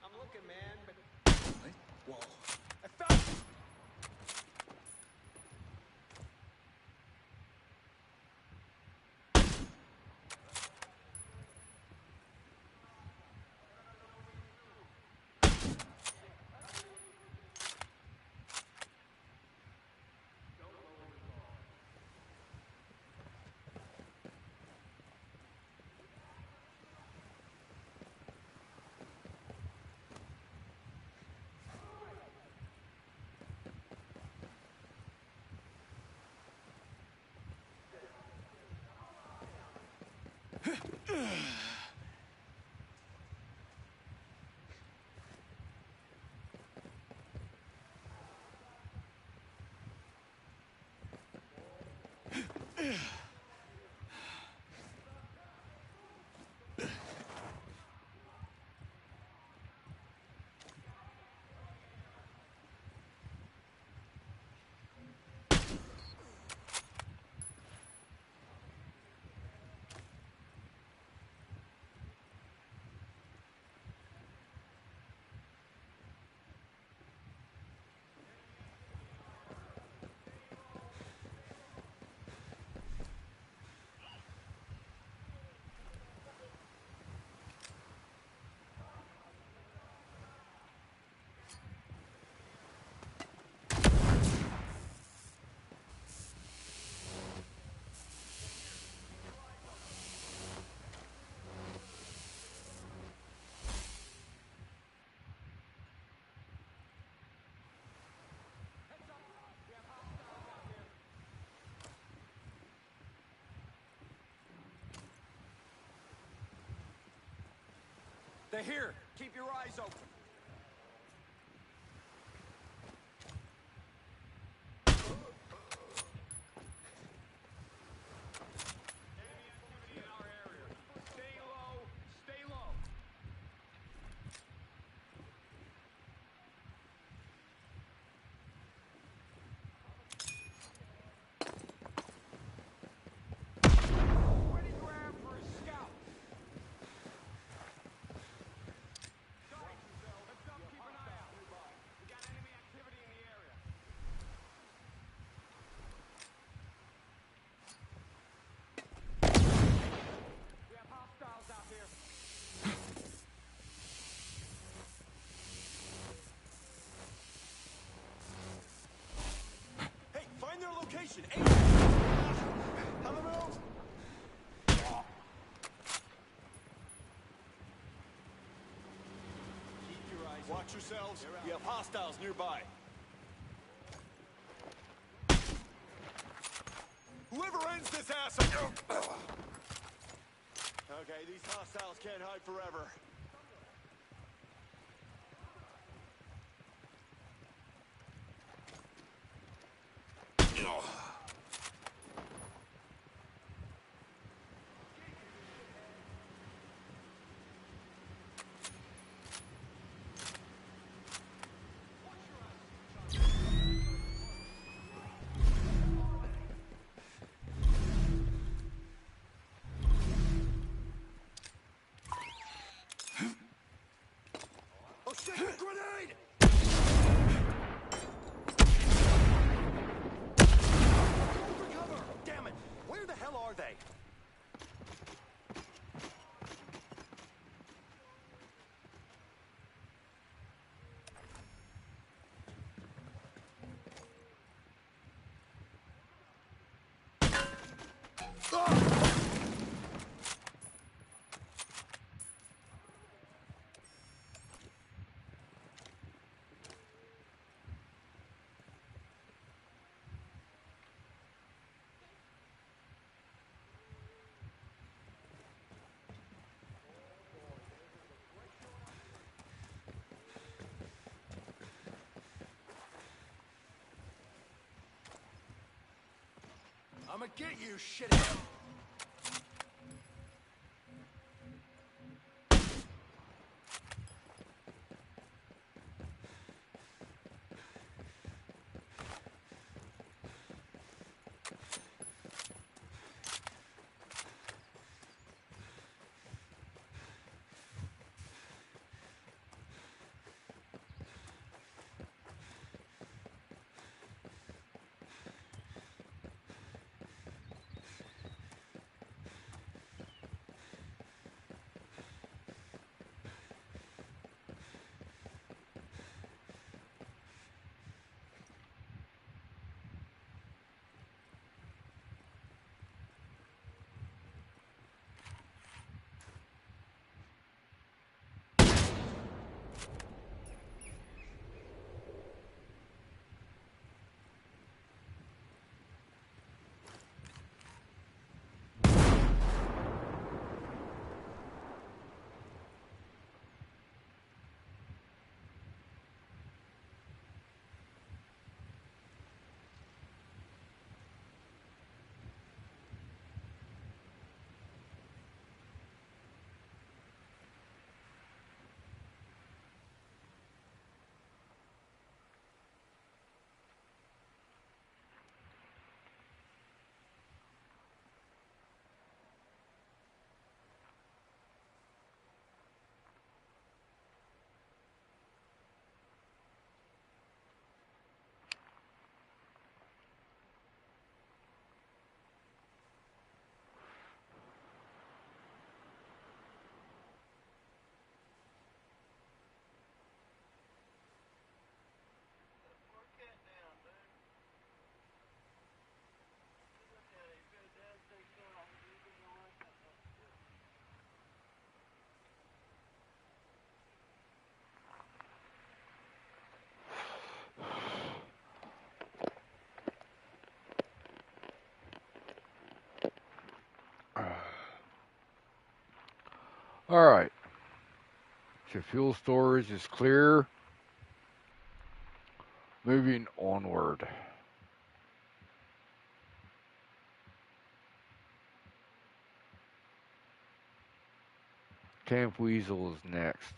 I'm looking, man, but Whoa. I found you. They're here. Keep your eyes open. Enemy activity in our area. Stay low. Stay low. Ready grab for a scout. Heads up, keep an eye out. We got enemy activity in the area. We have hostiles out here. Hey, find their location. Aim. Hello. Keep your eyes. Watch yourselves. We have hostiles nearby. Whoever ends this asshole. Okay, these hostiles can't hide forever. Oh shit! Grenade! Go for cover! Damn it! Where the hell are they? I'ma get you, shithead! All right. to fuel storage is clear. Moving onward. Camp Weasel is next.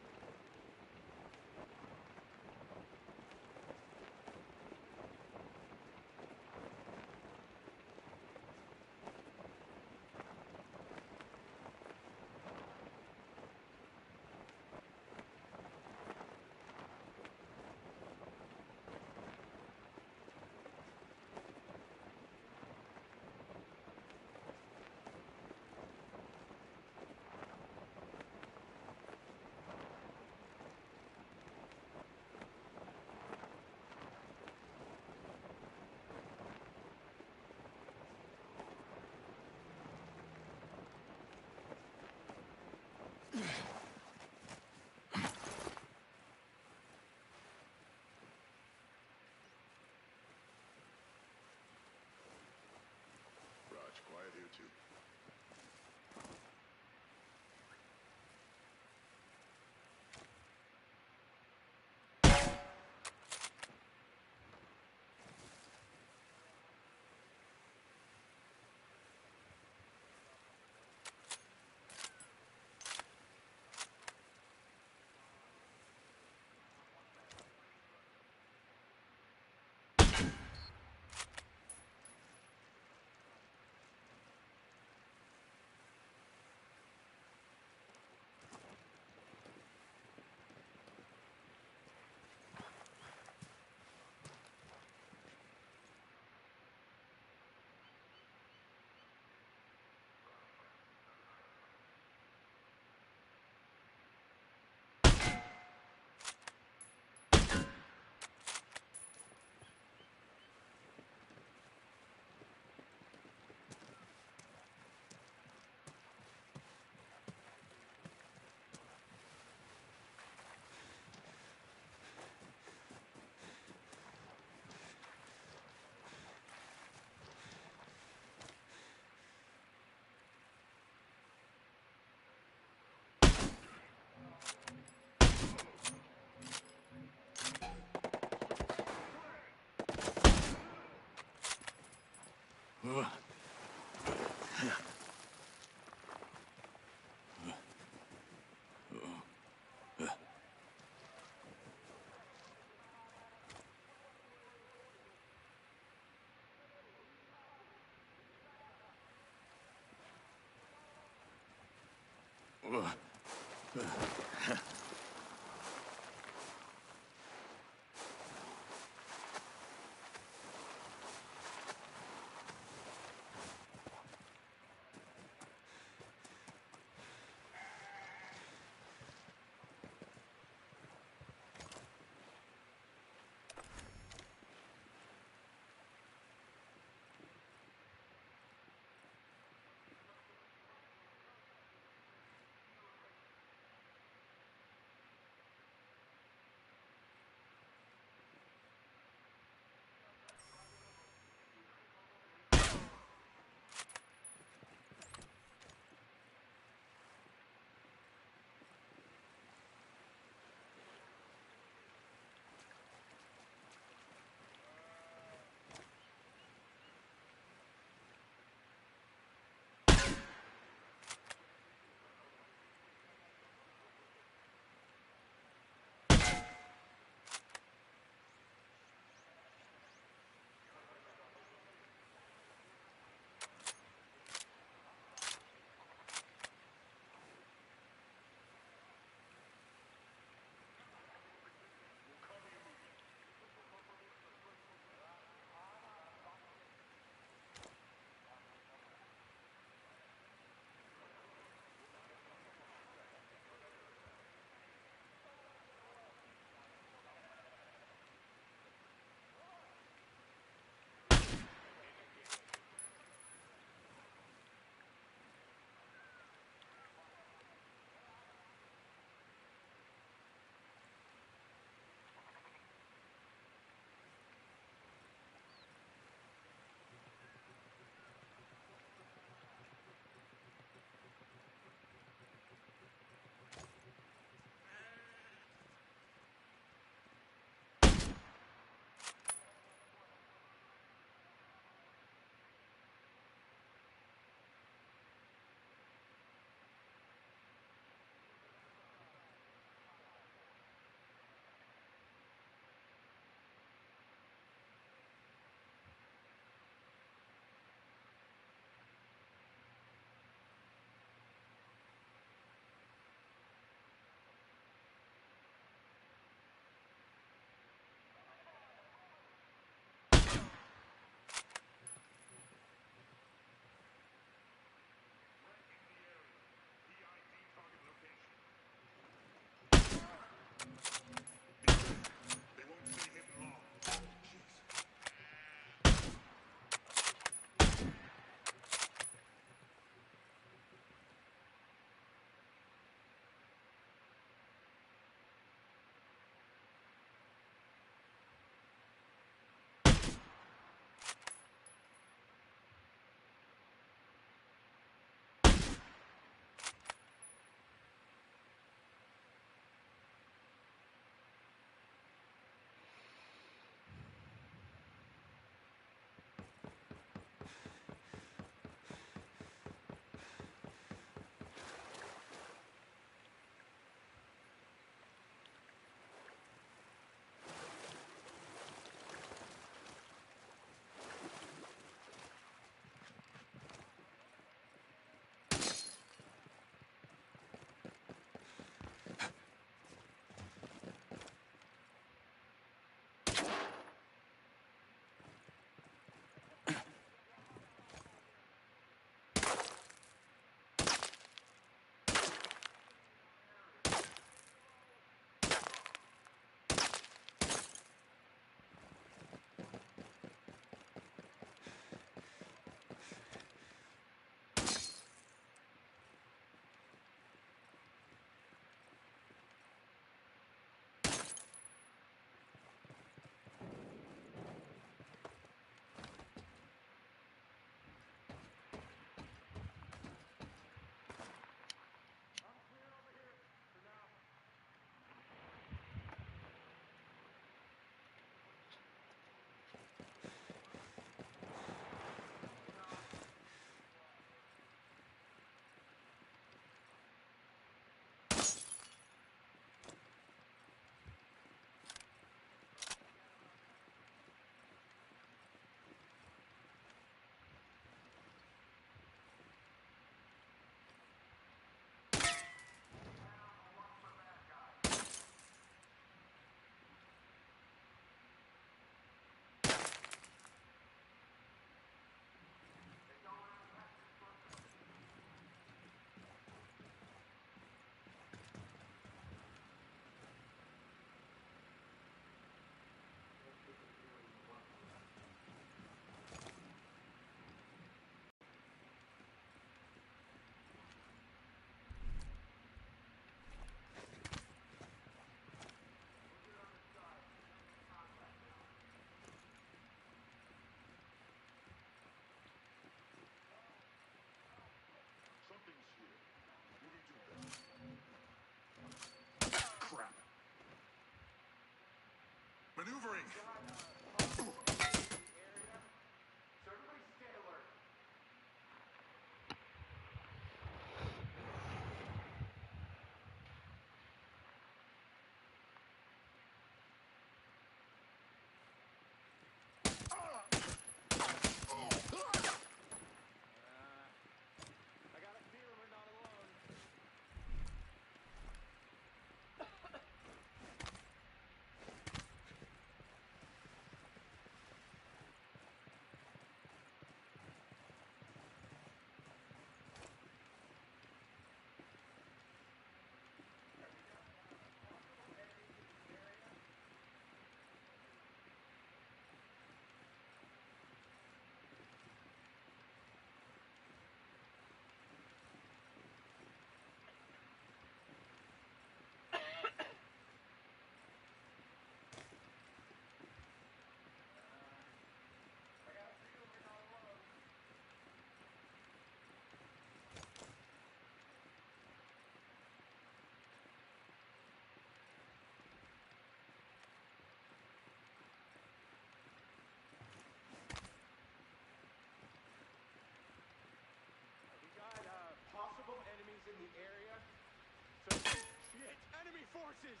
forces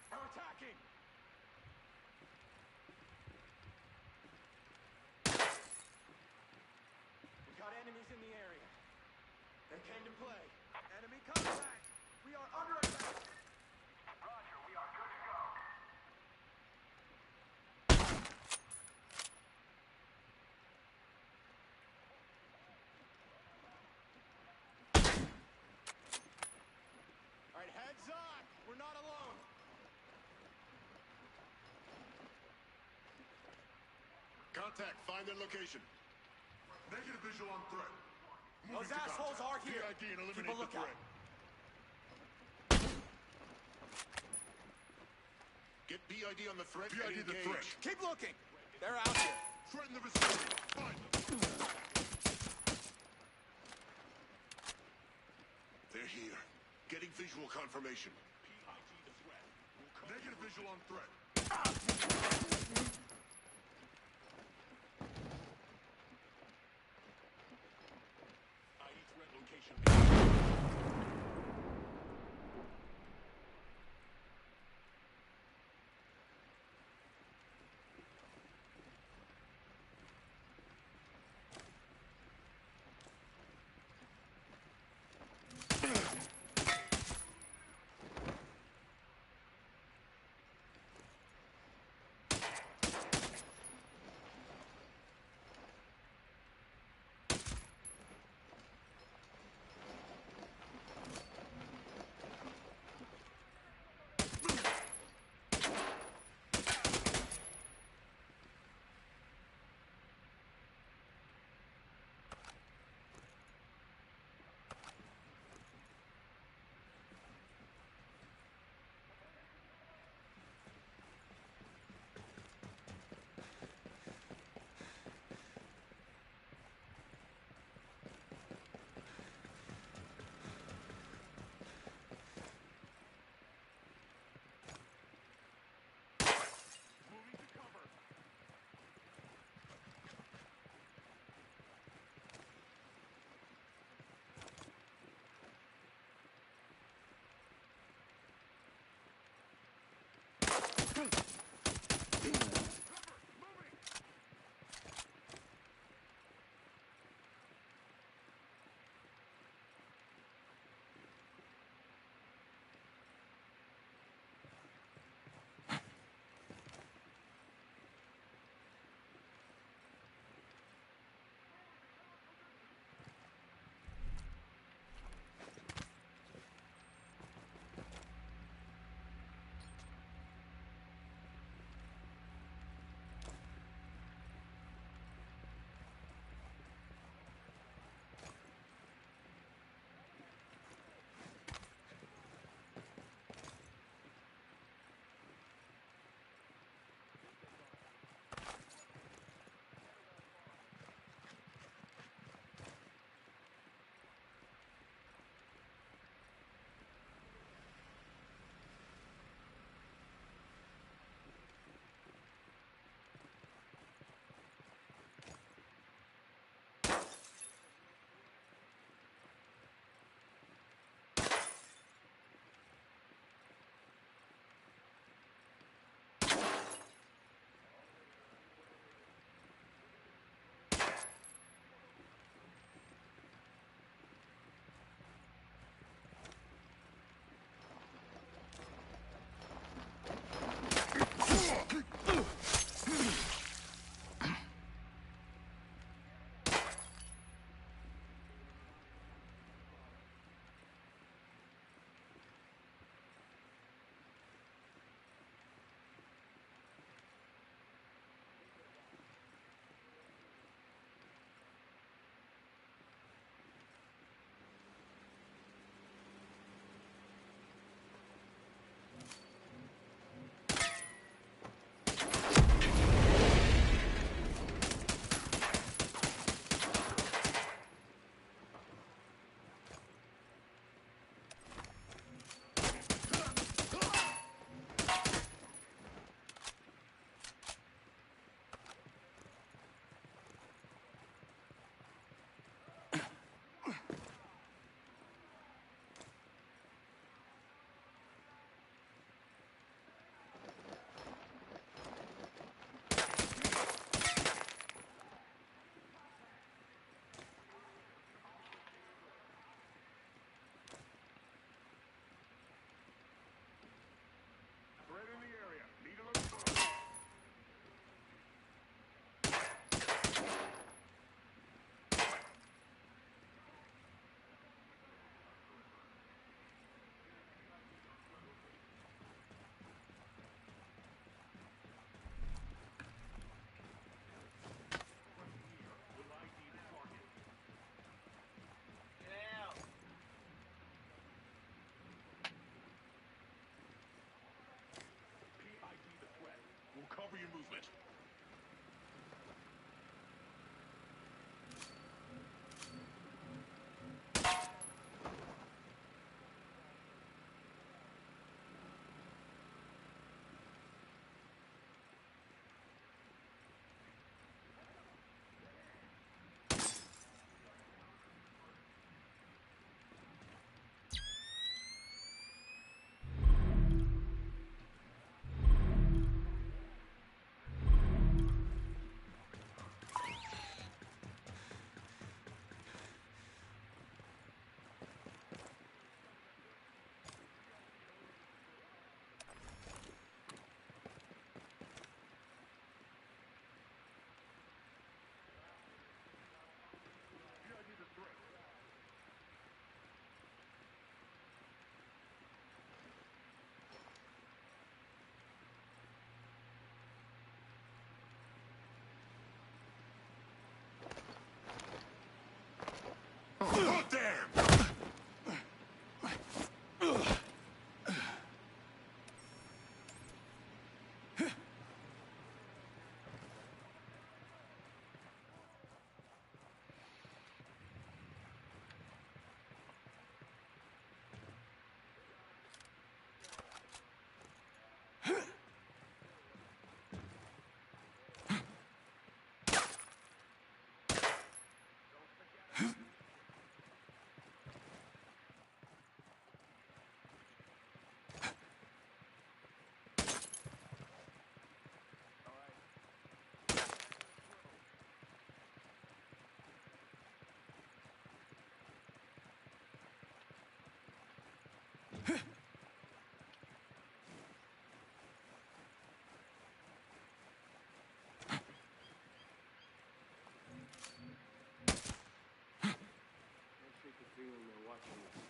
are attacking. We got enemies in the area. They came to play. Enemy contact. We are under attack. Roger, we are good to go. All right, heads up. We're not alone. Contact, find their location. Negative visual on threat. Those assholes are here. PID and eliminate Keep a the lookout. threat. Get PID on the threat PID and the engage. threat. Keep looking. They're out here. Threaten the vicinity. Find them. They're here. Getting visual confirmation. PID the threat. Negative visual on threat. ID threat location. Moving to cover. Feeling they're watching us.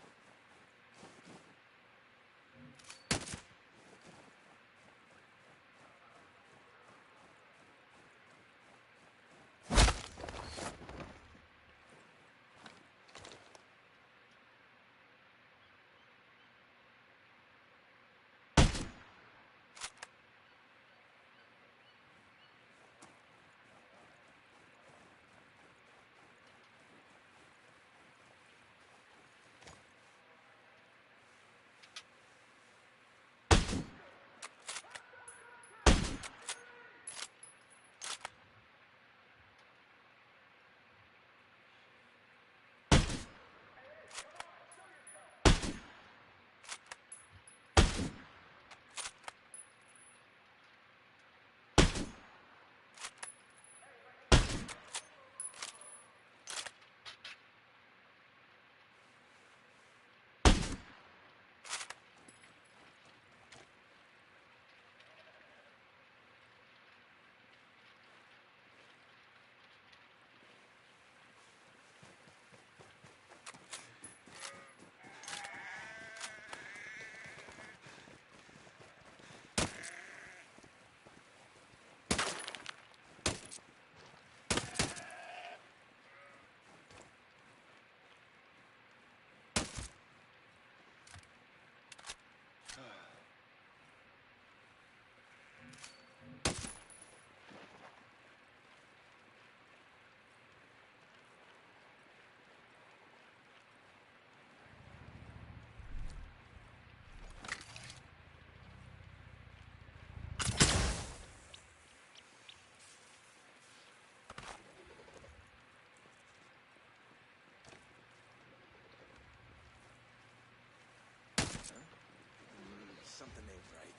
Something ain't right.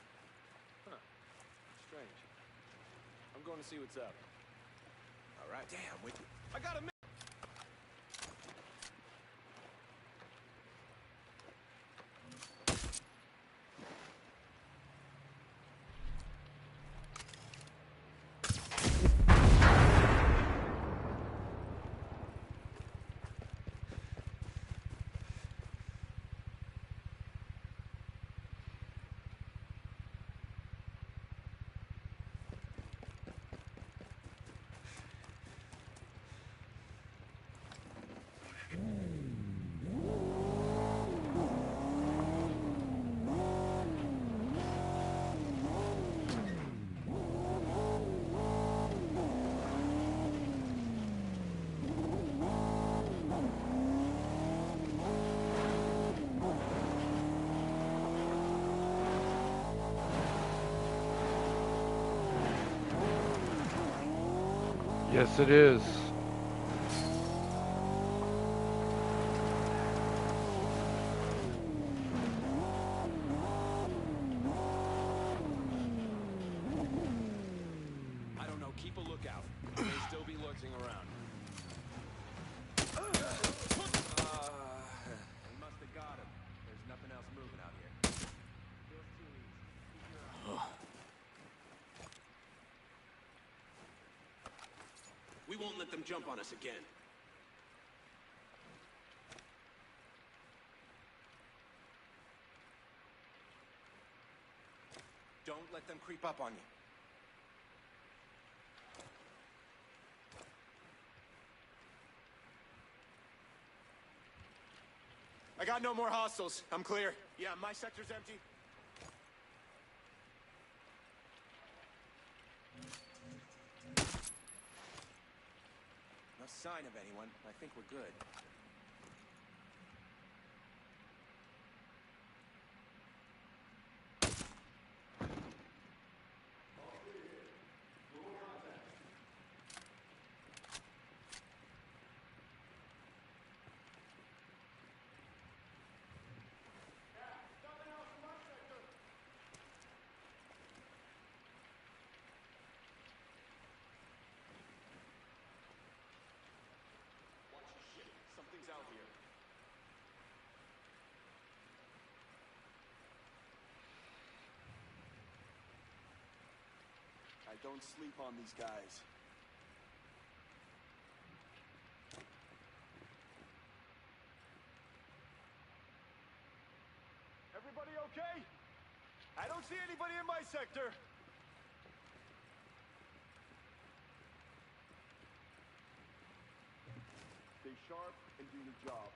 Huh. Strange. I'm going to see what's up. All right. Damn, with you. I got a Yes, it is. I don't know. Keep a lookout. They may still be lurking around. We must have got him. There's nothing else moving out here. Feels too easy. Keep your eye. We won't let them jump on us again. Don't let them creep up on you. I got no more hostiles. I'm clear. Yeah, my sector's empty. No sign of anyone. I think we're good. Don't sleep on these guys. Everybody okay? I don't see anybody in my sector. Stay sharp and do your job.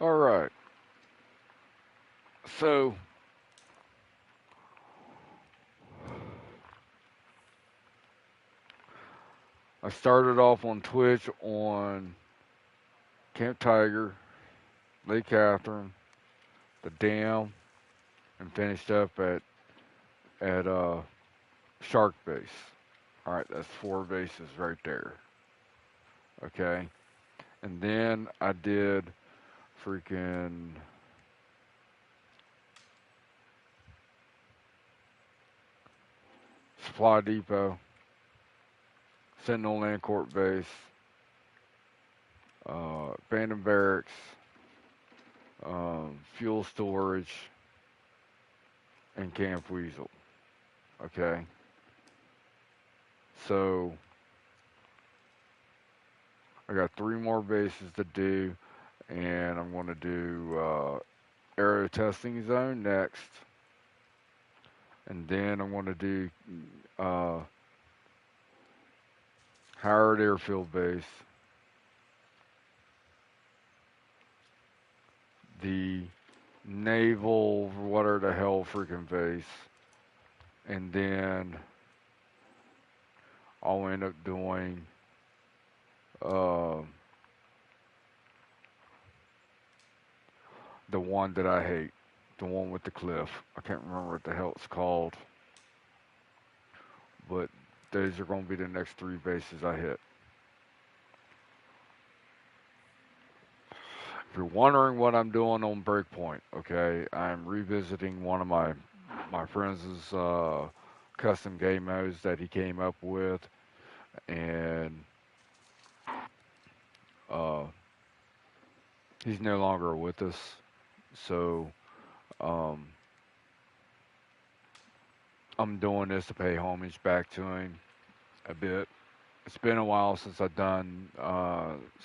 All right. So I started off on Twitch on Camp Tiger, Lake Catherine, the Dam, and finished up at Shark Base. All right, that's 4 bases right there. Okay, and then I did freaking Supply Depot, Sentinel Land Court Base, Abandoned Barracks, Fuel Storage, and Camp Weasel. Okay, so I got 3 more bases to do, and I'm going to do Aero Testing Zone next, and then I'm going to do Howard Airfield Base, the Naval, whatever the hell freaking base, and then I'll end up doing the one that I hate, the one with the cliff. I can't remember what the hell it's called, but those are going to be the next 3 bases I hit. If you're wondering what I'm doing on Breakpoint, okay, I'm revisiting one of my friends' custom game modes that he came up with, and he's no longer with us, so I'm doing this to pay homage back to him a bit. It's been a while since I've done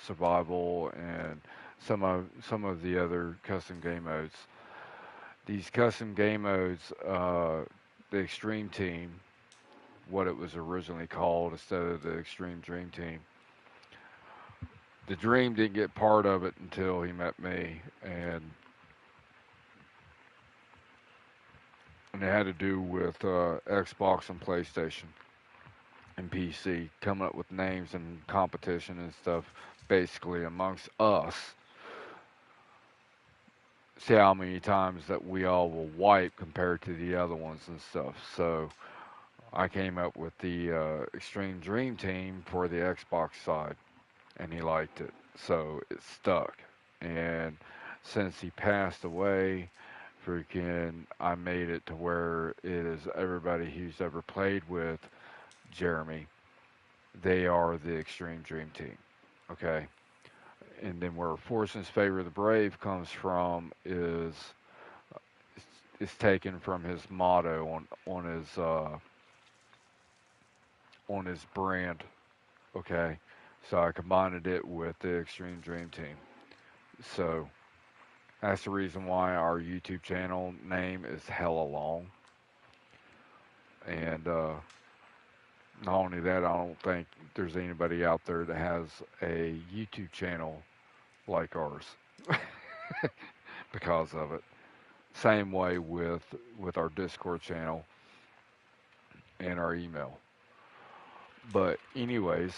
survival and some of the other custom game modes. These custom game modes, the Extreme Team, what it was originally called instead of the Extreme Dream Team. The Dream didn't get part of it until he met me, and it had to do with Xbox and PlayStation and PC, coming up with names and competition and stuff, basically amongst us. See how many times that we all will wipe compared to the other ones and stuff. So I came up with the Extreme Dream Team for the Xbox side, and he liked it, so it stuck. And since he passed away, freaking, I made it to where it is everybody who's ever played with Jeremy they are the Extreme Dream Team. Okay, and then where Fortune's Favor of the Brave comes from is taken from his motto on his brand. Okay, so I combined it with the Extreme Dream Team. So that's the reason why our YouTube channel name is hella long. And not only that, I don't think there's anybody out there that has a YouTube channel like ours because of it. Same way with our Discord channel and our email. But anyways,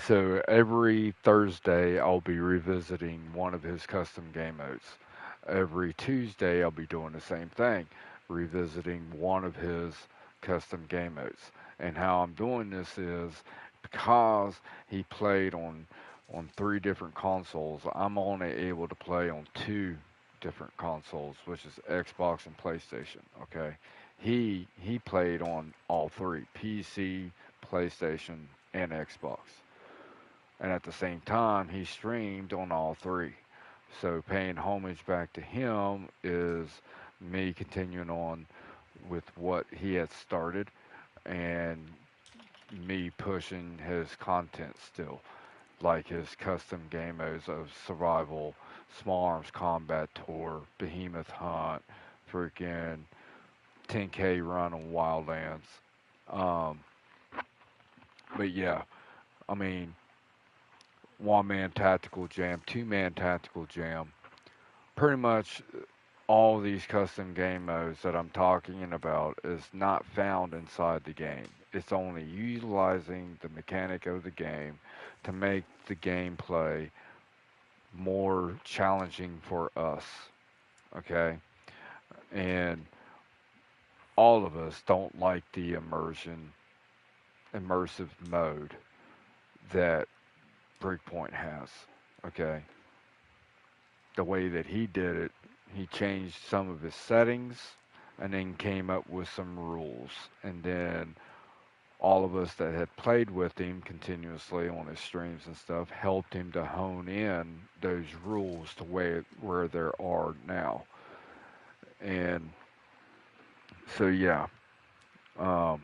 so every Thursday I'll be revisiting one of his custom game modes. Every Tuesday I'll be doing the same thing, revisiting one of his custom game modes. And how I'm doing this is because he played on three different consoles, I'm only able to play on two different consoles, which is Xbox and PlayStation. Okay, he played on all three: PC, PlayStation, and Xbox. And at the same time, he streamed on all three. So paying homage back to him is me continuing on with what he had started and me pushing his content still, like his custom game modes of survival, small arms combat tour, behemoth hunt, freaking 10K run on wildlands. Um, but yeah, I mean, one man tactical jam, 2 man tactical jam. Pretty much all these custom game modes that I'm talking about is not found inside the game. It's only utilizing the mechanic of the game to make the gameplay more challenging for us. Okay? And all of us don't like the immersive mode that Breakpoint has. Okay? The way that he did it, he changed some of his settings and then came up with some rules. And then all of us that had played with him continuously on his streams and stuff helped him to hone in those rules to where there are now. And so yeah, um,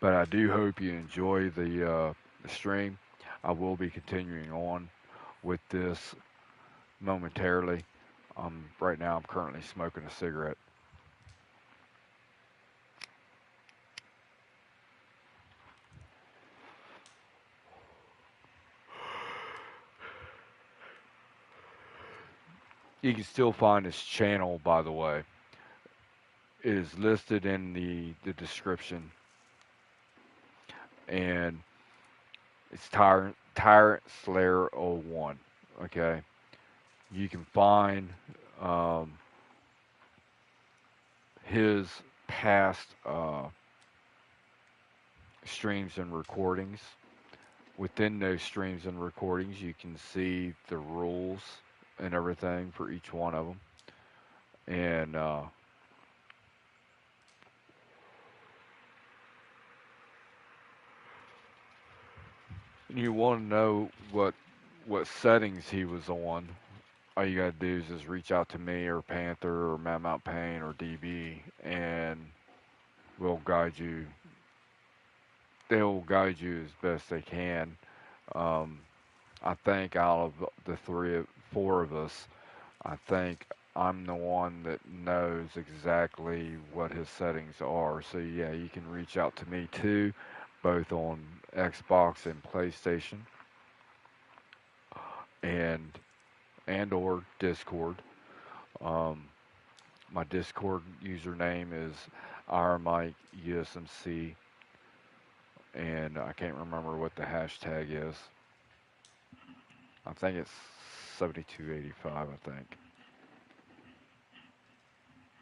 but I do hope you enjoy the stream. I will be continuing on with this momentarily. Right now, I'm currently smoking a cigarette. You can still find his channel, by the way. It is listed in the description, and it's Tyrant Slayer 01. Okay, you can find um, his past streams and recordings. Within those streams and recordings, you can see the rules and everything for each one of them. And you want to know what settings he was on, all you gotta do is just reach out to me or Panther or Mad Mount Pain or DB, and we'll guide you. They'll guide you as best they can. Um, I think out of the four of us, I think I'm the one that knows exactly what his settings are. So yeah, you can reach out to me too, both on Xbox and PlayStation, and or Discord. Um, my Discord username is RMikeUSMC, and I can't remember what the hashtag is. I think it's 7285, I think.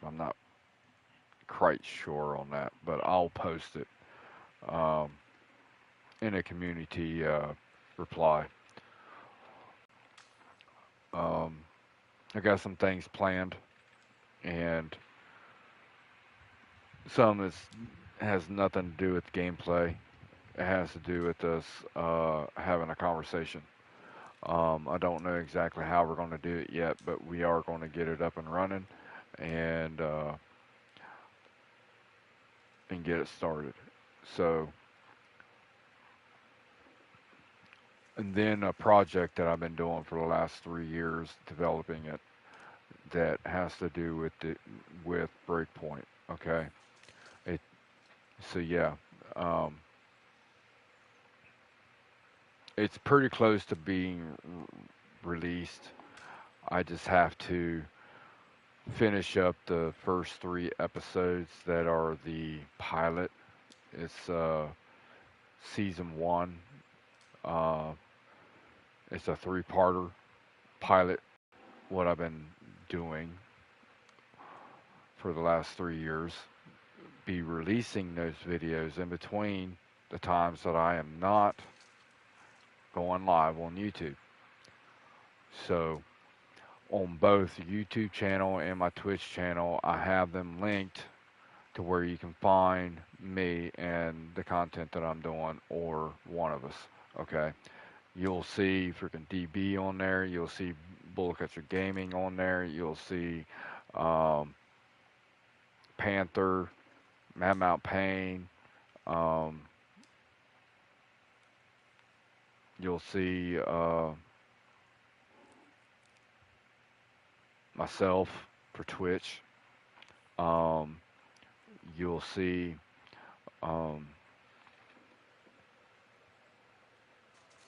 I'm not quite sure on that, but I'll post it um, in a community reply. Um, I got some things planned, and some is has nothing to do with gameplay. It has to do with us having a conversation. I don't know exactly how we're going to do it yet, but we are going to get it up and running, and uh, and get it started. So, and then a project that I've been doing for the last 3 years, developing it, that has to do with with Breakpoint. Okay, it so yeah, um, it's pretty close to being released. I just have to finish up the first 3 episodes that are the pilot. It's season 1. Uh, it's a 3-parter pilot. What I've been doing for the last 3 years. Be releasing those videos in between the times that I am not going live on YouTube. So on both the YouTube channel and my Twitch channel, I have them linked to where you can find me and the content that I'm doing, or one of us. Okay, you'll see freaking DB on there. You'll see Bullcatcher Gaming on there. You'll see um, Panther, Mad Mount Pain. Um, you'll see myself for Twitch. Um, you'll see um,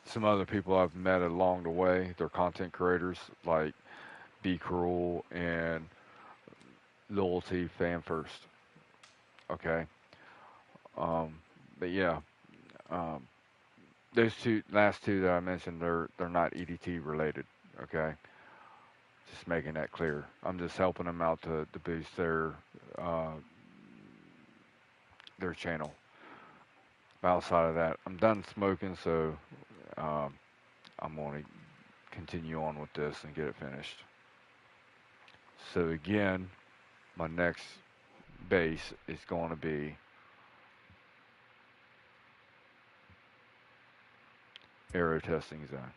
some other people I've met along the way. They're content creators like Be Cruel and Loyalty Fan First. Okay. Um, but yeah, um, those last two that I mentioned, they're not EDT related. Okay. Just making that clear. I'm just helping them out to boost uh, their channel. But outside of that, I'm done smoking, so um, I'm going to continue on with this and get it finished. So again, my next base is going to be aero testing zone.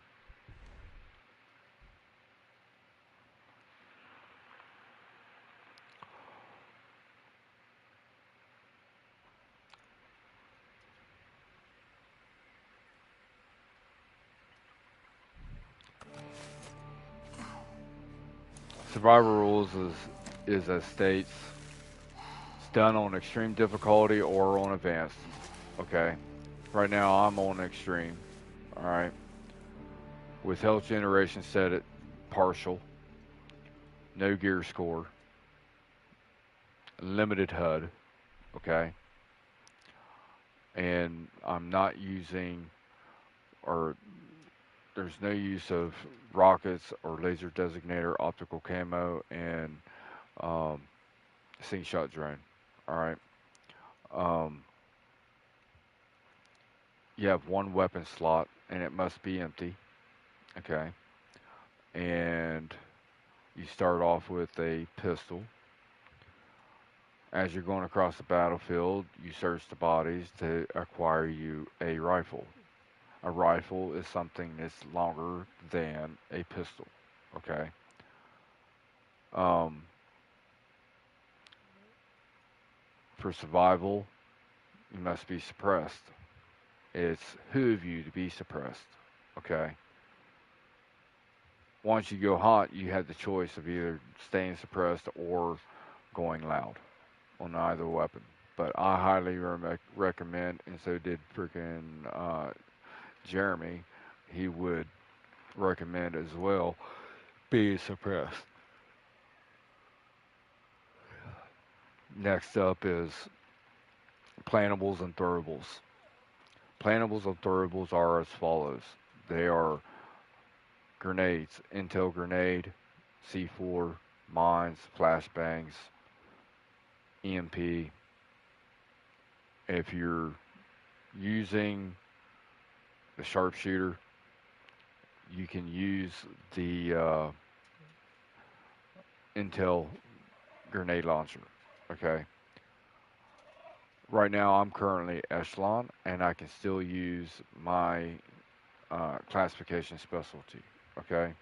Survival rules is as states. It's done on extreme difficulty or on advanced. Okay. Right now I'm on extreme. All right. With health generation set at partial. No gear score. Limited HUD. Okay. And I'm not using, or there's no use of rockets or laser designator, optical camo, and um, sink shot drone. All right. Um, you have one weapon slot, and it must be empty. Okay. And you start off with a pistol. As you're going across the battlefield, you search the bodies to acquire you a rifle. A rifle is something that's longer than a pistol. Okay. Um, for survival, you must be suppressed. It's who of you to be suppressed. Okay. Once you go hot, you have the choice of either staying suppressed or going loud on either weapon. But I highly recommend, and so did freaking Jeremy. He would recommend as well, be suppressed. Next up is plantables and throwables. Plantables and throwables are as follows. They are grenades, intel grenade, C4, mines, flashbangs, EMP. If you're using the sharpshooter, you can use the intel grenade launcher. Okay. Right now, I'm currently echelon, and I can still use my classification specialty. Okay.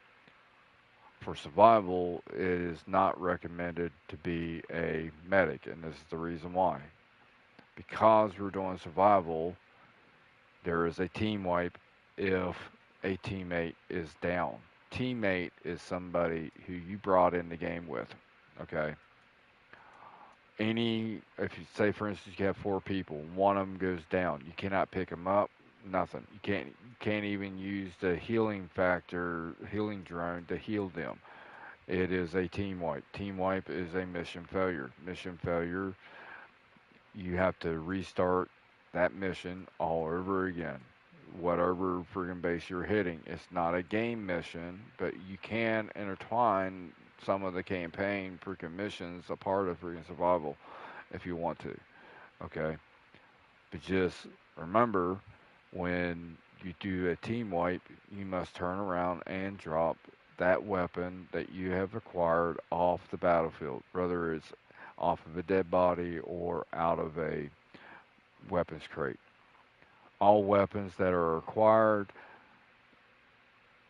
For survival, it is not recommended to be a medic, and this is the reason why. Because we're doing survival, there is a team wipe if a teammate is down. Teammate is somebody who you brought in the game with. Okay. If you say, for instance, you have four people, one of them goes down, you cannot pick them up. Nothing. You can't even use the healing factor, healing drone to heal them. It is a team wipe. Team wipe is a mission failure. Mission failure, you have to restart that mission all over again. Whatever friggin' base you're hitting. It's not a game mission, but you can intertwine some of the campaign freaking missions a part of freaking survival if you want to. Okay? But just remember when you do a team wipe, you must turn around and drop that weapon that you have acquired off the battlefield, whether it's off of a dead body or out of a weapons crate. All weapons that are acquired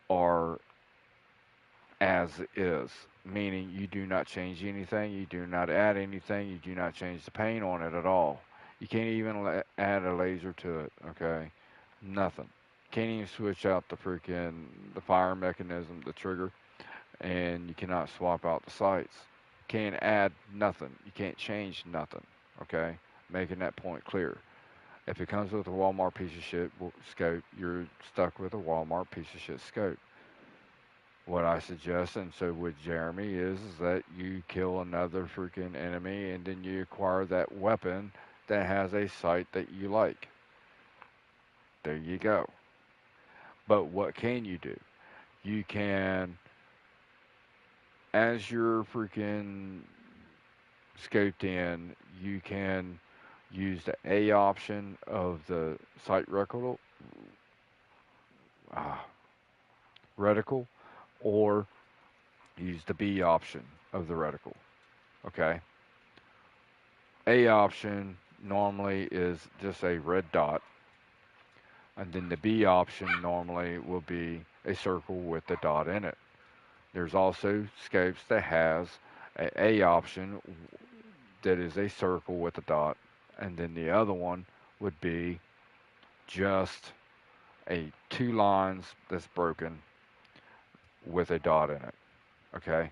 are as is, meaning you do not change anything, you do not add anything, you do not change the paint on it at all. You can't even add a laser to it, okay? Nothing. Can't even switch out the fire mechanism, the trigger, and you cannot swap out the sights. Can't add nothing. You can't change nothing, okay? Making that point clear. If it comes with a Walmart piece of shit scope, you're stuck with a Walmart piece of shit scope. What I suggest, and so with Jeremy, is that you kill another freaking enemy and then you acquire that weapon that has a sight that you like. There you go. But what can you do? You can, as you're freaking scoped in, you can use the A option of the sight ah, reticle, or use the B option of the reticle. Okay. A option normally is just a red dot, and then the B option normally will be a circle with the dot in it. There's also scopes that has a option that is a circle with a dot, and then the other one would be just a two lines that's broken with a dot in it. Okay.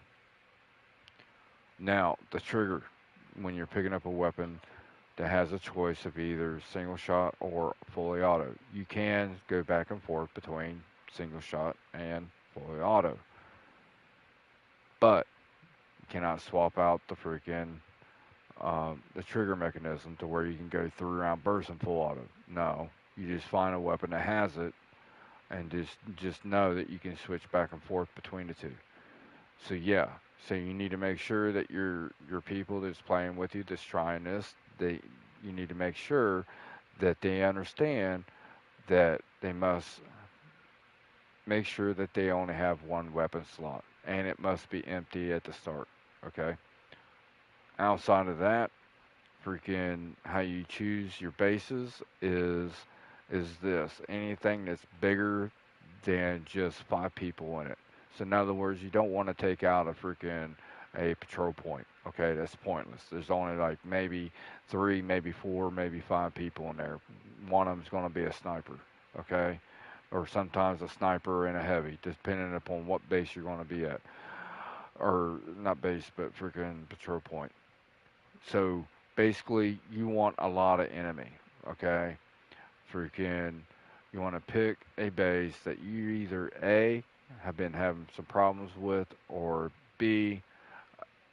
Now the trigger, when you're picking up a weapon that has a choice of either single shot or fully auto, you can go back and forth between single shot and fully auto, but you cannot swap out the trigger mechanism to where you can go 3 round burst and full auto. No, you just find a weapon that has it, and just know that you can switch back and forth between the two. So yeah, so you need to make sure that your people that's playing with you, that's trying this, you need to make sure that they understand that they must make sure that they only have one weapon slot, and it must be empty at the start. Okay. Outside of that, freaking how you choose your bases is this: anything that's bigger than just 5 people in it. So in other words, you don't want to take out a patrol point. Okay, that's pointless. There's only like maybe 3, maybe 4, maybe 5 people in there. One of them's going to be a sniper. Okay, or sometimes a sniper and a heavy, depending upon what base you're going to be at, or not base, but freaking patrol point. So basically, you want a lot of enemy. Okay, freaking, you want to pick a base that you either A, have been having some problems with, or B,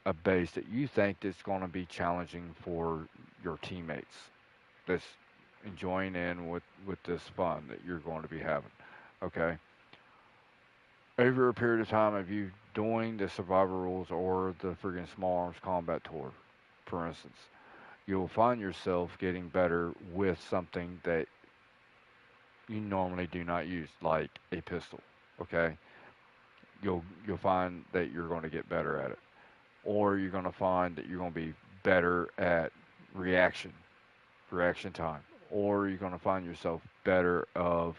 a base that you think that's going to be challenging for your teammates that's enjoying in with this fun that you're going to be having. Okay. Over a period of time of you doing the survival rules or the friggin' small arms combat tour, for instance, you'll find yourself getting better with something that you normally do not use, like a pistol. Okay, you'll find that you're going to get better at it, or you're going to find that you're going to be better at reaction. reaction time, or you're going to find yourself better of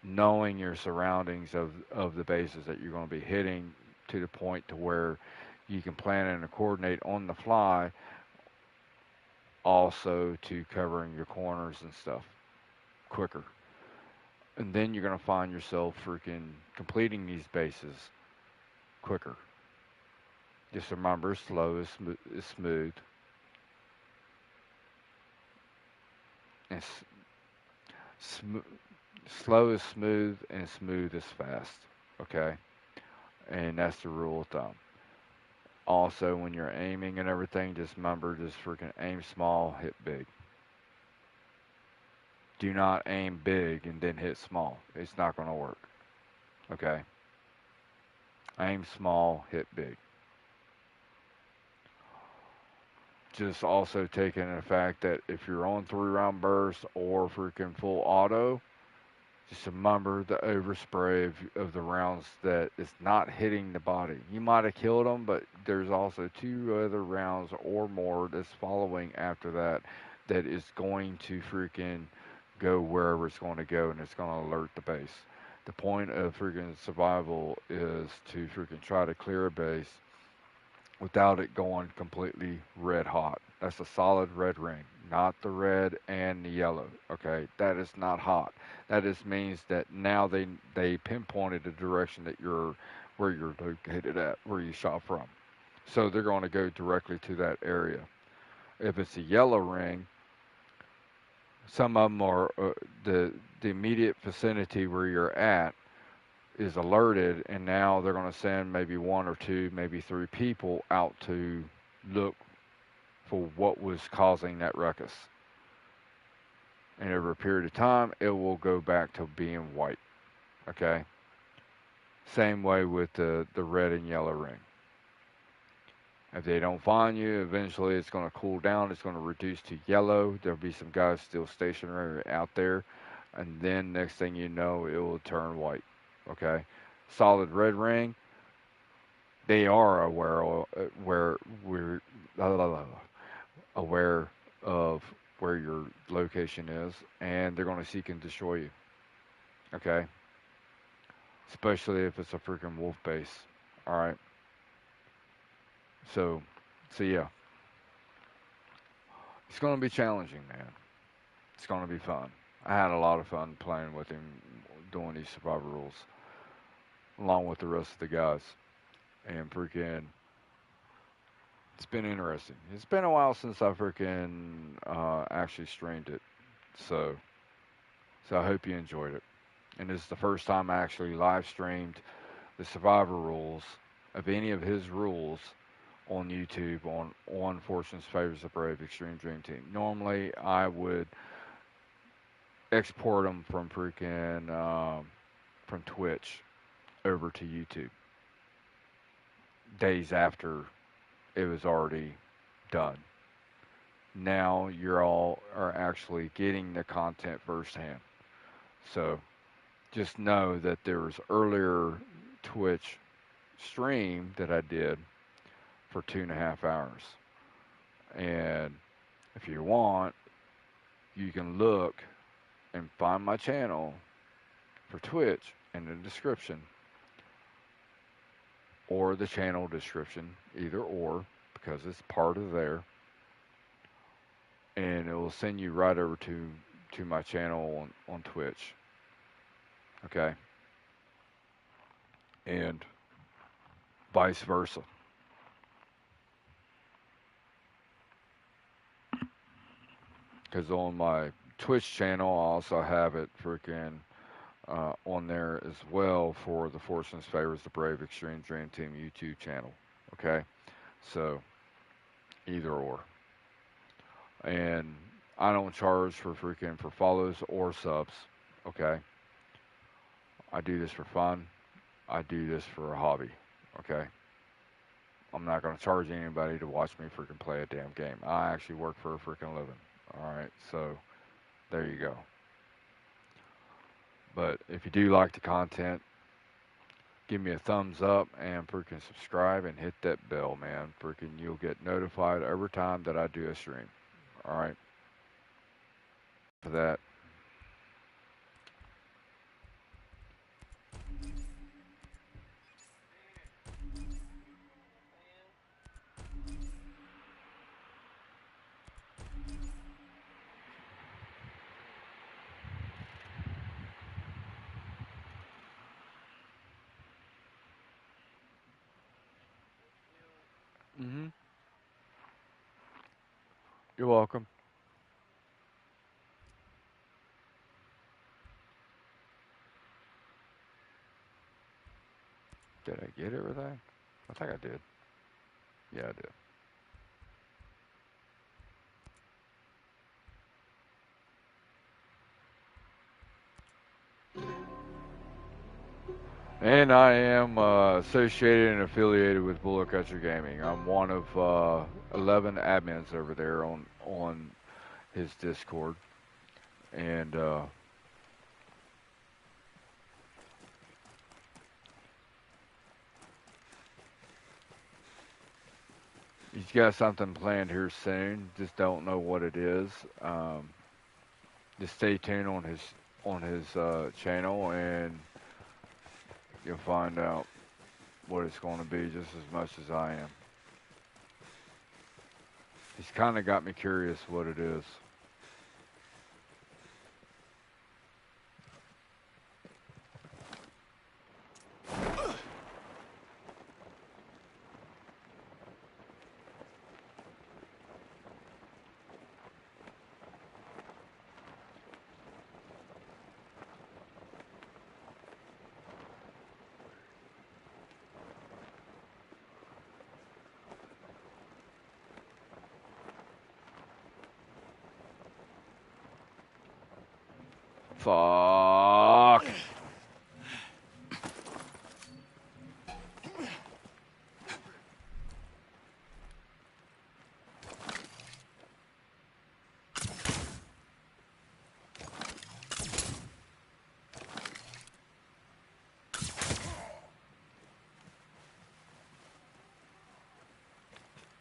knowing your surroundings of the bases that you're going to be hitting to the point to where you can plan and coordinate on the fly, also to covering your corners and stuff quicker. And then you're going to find yourself freaking completing these bases quicker. Just remember, slow is smooth, and slow is smooth, and smooth is fast. Okay, and that's the rule of thumb. Also, when you're aiming and everything, just remember, just freaking aim small, hit big. Do not aim big and then hit small. It's not going to work. Okay? Aim small, hit big. Just also taking the fact that if you're on 3-round burst or freaking full auto, just remember the overspray of the rounds that is not hitting the body. You might have killed them, but there's also 2 other rounds or more that's following after that that is going to freaking go wherever it's going to go, and it's going to alert the base. The point of freaking survival is to freaking try to clear a base without it going completely red hot. That's a solid red ring, not the red and the yellow. Okay, that is not hot. That just means that now they pinpointed the direction that where you're located at, where you shot from. So they're going to go directly to that area. If it's a yellow ring, some of them are the immediate vicinity where you're at is alerted, and now they're going to send maybe 1 or 2, maybe 3 people out to look for what was causing that ruckus. And over a period of time, it will go back to being white. Okay? Same way with the red and yellow ring. If they don't find you, eventually it's going to cool down. It's going to reduce to yellow. There'll be some guys still stationary out there. And then next thing you know, it will turn white. Okay? Solid red ring, they are aware aware of where your location is, and they're going to seek and destroy you. Okay? Especially if it's a freaking wolf base. Alright? So yeah. It's going to be challenging, man. It's going to be fun. I had a lot of fun playing with him, doing these survival rules, along with the rest of the guys. And freaking, it's been interesting. It's been a while since I freaking actually streamed it. So I hope you enjoyed it. And this is the first time I actually live streamed the survivor rules of any of his rules on YouTube on Fortune's Favors the Brave Extreme Dream Team. Normally, I would export them from freaking from Twitch over to YouTube days after it was already done. Now you're all are actually getting the content firsthand. So just know that there was earlier Twitch stream that I did for 2.5 hours. And if you want, you can look and find my channel for Twitch in the description, or the channel description, either or, because it's part of there. And it will send you right over to my channel on Twitch. Okay? And vice versa. Because on my Twitch channel, I also have it freaking on there as well for the Fortune's Favors the Brave Extreme Dream Team YouTube channel. Okay? So, either or. And I don't charge for follows or subs. Okay? I do this for fun. I do this for a hobby. Okay? I'm not going to charge anybody to watch me freaking play a damn game. I actually work for a freaking living. Alright, so there you go. But if you do like the content, give me a thumbs up and freaking subscribe and hit that bell, man. Freaking you'll get notified every time that I do a stream. Alright. for that. Hmm. You're welcome. Did I get everything? I think I did. Yeah, I did. And I am associated and affiliated with Bullet Catcher Gaming. I'm one of 11 admins over there on his Discord, and he's got something planned here soon. Just don't know what it is. Just stay tuned on his channel, and you'll find out what it's going to be just as much as I am. He's kind of got me curious what it is. Fuck.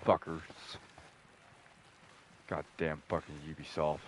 Fuckers. Goddamn fucking Ubisoft.